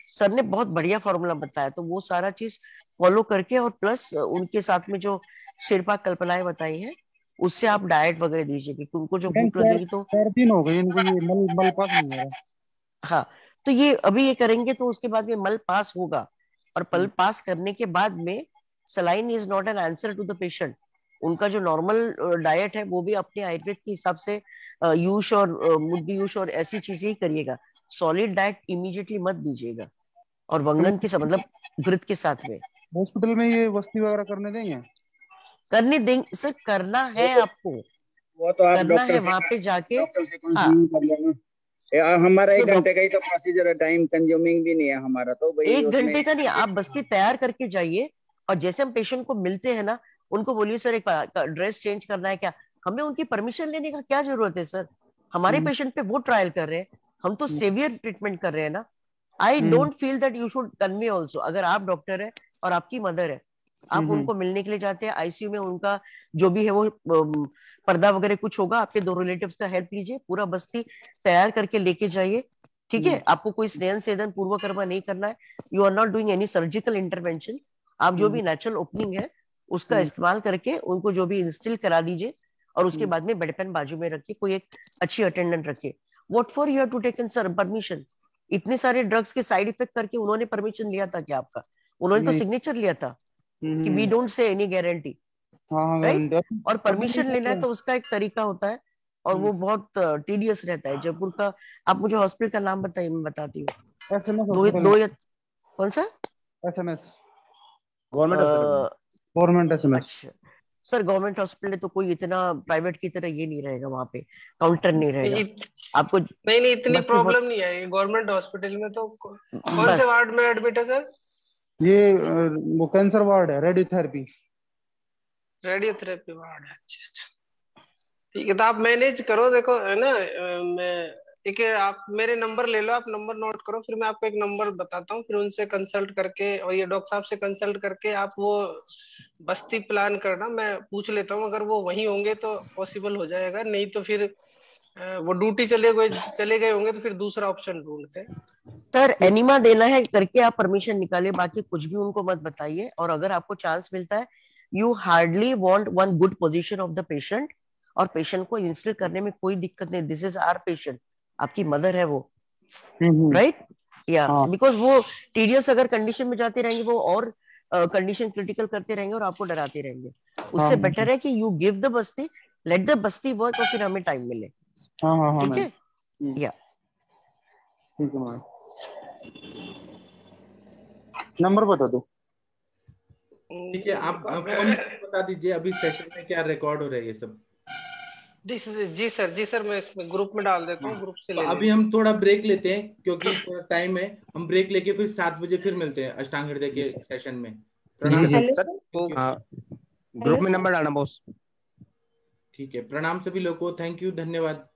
सर ने बहुत बढ़िया फॉर्मूला बताया, तो वो सारा चीज फॉलो करके, और प्लस उनके साथ में जो शेरपा कल्पनाएं बताई है उससे आप डाइट वगैरह दीजिए, क्योंकि उनको जो भूख लगेगी तो
4 दिन हो गए इनको ये मल पास नहीं हो रहा।
हाँ, तो ये अभी ये करेंगे तो उसके बाद में मल पास होगा, और मल पास करने के बाद में saline is not an answer to the patient. उनका जो नॉर्मल डाइट है वो भी अपने आयुर्वेद के हिसाब से यूश और मुद्दी यूश और ऐसी चीजें ही करिएगा। सॉलिड डाइट इमीडिएटली मत दीजिएगा, और वंगन के मतलब घृत के साथ में।
हॉस्पिटल में ये वस्ती वगैरह करने देंगे?
करने देंगे सर, करना है आपको,
वो तो आप
करना
डॉक्टर
है
से
वहां पे जाके।
हमारा 1
तो
घंटे का ही तो प्रोसीजर है, टाइम कंज्यूमिंग भी नहीं है हमारा, तो भाई
1
उसमें
घंटे का नहीं, आप बस्ती तैयार करके जाइए, और जैसे हम पेशेंट को मिलते हैं ना, उनको बोलिए सर एक ड्रेस चेंज करना है क्या, हमें उनकी परमिशन लेने का क्या जरूरत है सर? हमारे पेशेंट पे वो ट्रायल कर रहे हैं, हम तो सेवियर ट्रीटमेंट कर रहे हैं ना। I don't feel that you should convey also. अगर आप डॉक्टर है और आपकी मदर है, आप उनको मिलने के लिए जाते हैं आईसीयू में, उनका जो भी है वो पर्दा वगैरह कुछ होगा, आपके 2 रिलेटिव्स का हेल्प लीजिए, पूरा बस्ती तैयार करके लेके जाइए, ठीक है? आपको कोई स्नेहन सेदन पूर्वकर्मा नहीं करना है, you are not doing any surgical intervention. आप जो भी नेचुरल ओपनिंग है उसका इस्तेमाल करके उनको जो भी इंस्टिल करा दीजिए, और उसके बाद में बेड पेन बाजू में रखिए, कोई एक अच्छी अटेंडेंट रखिए। What for you have to taken sir permission? इतने सारे ड्रग्स के साइड इफेक्ट करके उन्होंने परमिशन लिया था क्या आपका? उन्होंने तो सिग्नेचर लिया था कि we don't say any guarantee, right? और परमिशन लेना है तो उसका एक तरीका होता है, और वो बहुत टीडियस रहता है। जयपुर का, आप मुझे हॉस्पिटल का नाम बताइए, मैं बताती हूँ। दो या कौन सा?
SMS
government SMS. अच्छा सर, गवर्नमेंट हॉस्पिटल तो कोई इतना प्राइवेट की तरह ये नहीं रहेगा, वहाँ पे काउंटर नहीं रहेगा आपको।
नहीं इतनी प्रॉब्लम नहीं आएगी गवर्नमेंट हॉस्पिटल में। तो कौन से वार्ड में एडमिट है सर?
ये वो कैंसर वार्ड है, रेडियोथेरेपी
वार्ड है। अच्छा, ठीक है, तो आप मैनेज करो। देखो है ना, मैं ठीक है, आप मेरे नंबर ले लो, आप नंबर नोट करो, फिर मैं आपको एक नंबर बताता हूँ, फिर उनसे कंसल्ट करके, और ये डॉक्टर साहब से कंसल्ट करके आप वो बस्ती प्लान करना। मैं पूछ लेता हूँ, अगर वो वहीं होंगे तो पॉसिबल हो जाएगा, नहीं तो फिर वो ड्यूटी चले गए होंगे तो फिर दूसरा ऑप्शन ढूंढते हैं।
सर एनिमा देना है करके आप परमिशन निकालिए, बाकी कुछ भी उनको मत बताइए। और अगर आपको चांस मिलता है, you hardly want one good position of the patient, और पेशेंट को इंस्टिल करने में कोई दिक्कत नहीं। दिस इज आवर पेशेंट, आपकी मदर है वो, राइट? या बिकॉज वो टीडियस अगर कंडीशन में जाते रहेंगे, वो और कंडीशन क्रिटिकल करते रहेंगे और आपको डराते रहेंगे। उससे बेटर है कि you give the Basti, let the Basti work, और फिर हमें टाइम मिले। ठीक है? या
ठीक है मैम, नंबर बता दो।
ठीक है, आप बता दीजिए अभी सेशन में क्या रिकॉर्ड हो रहा है ये सब।
जी सर, मैं इसमें ग्रुप में डाल देता हूँ, ग्रुप से ले
अभी हम थोड़ा ब्रेक लेते हैं क्योंकि थोड़ा टाइम है। हम ब्रेक लेके फिर 7 बजे फिर मिलते हैं अष्टांग हृदय के सेशन में।
ग्रुप में नंबर डालना बॉस।
ठीक है, प्रणाम सभी लोगों को, थैंक यू, धन्यवाद।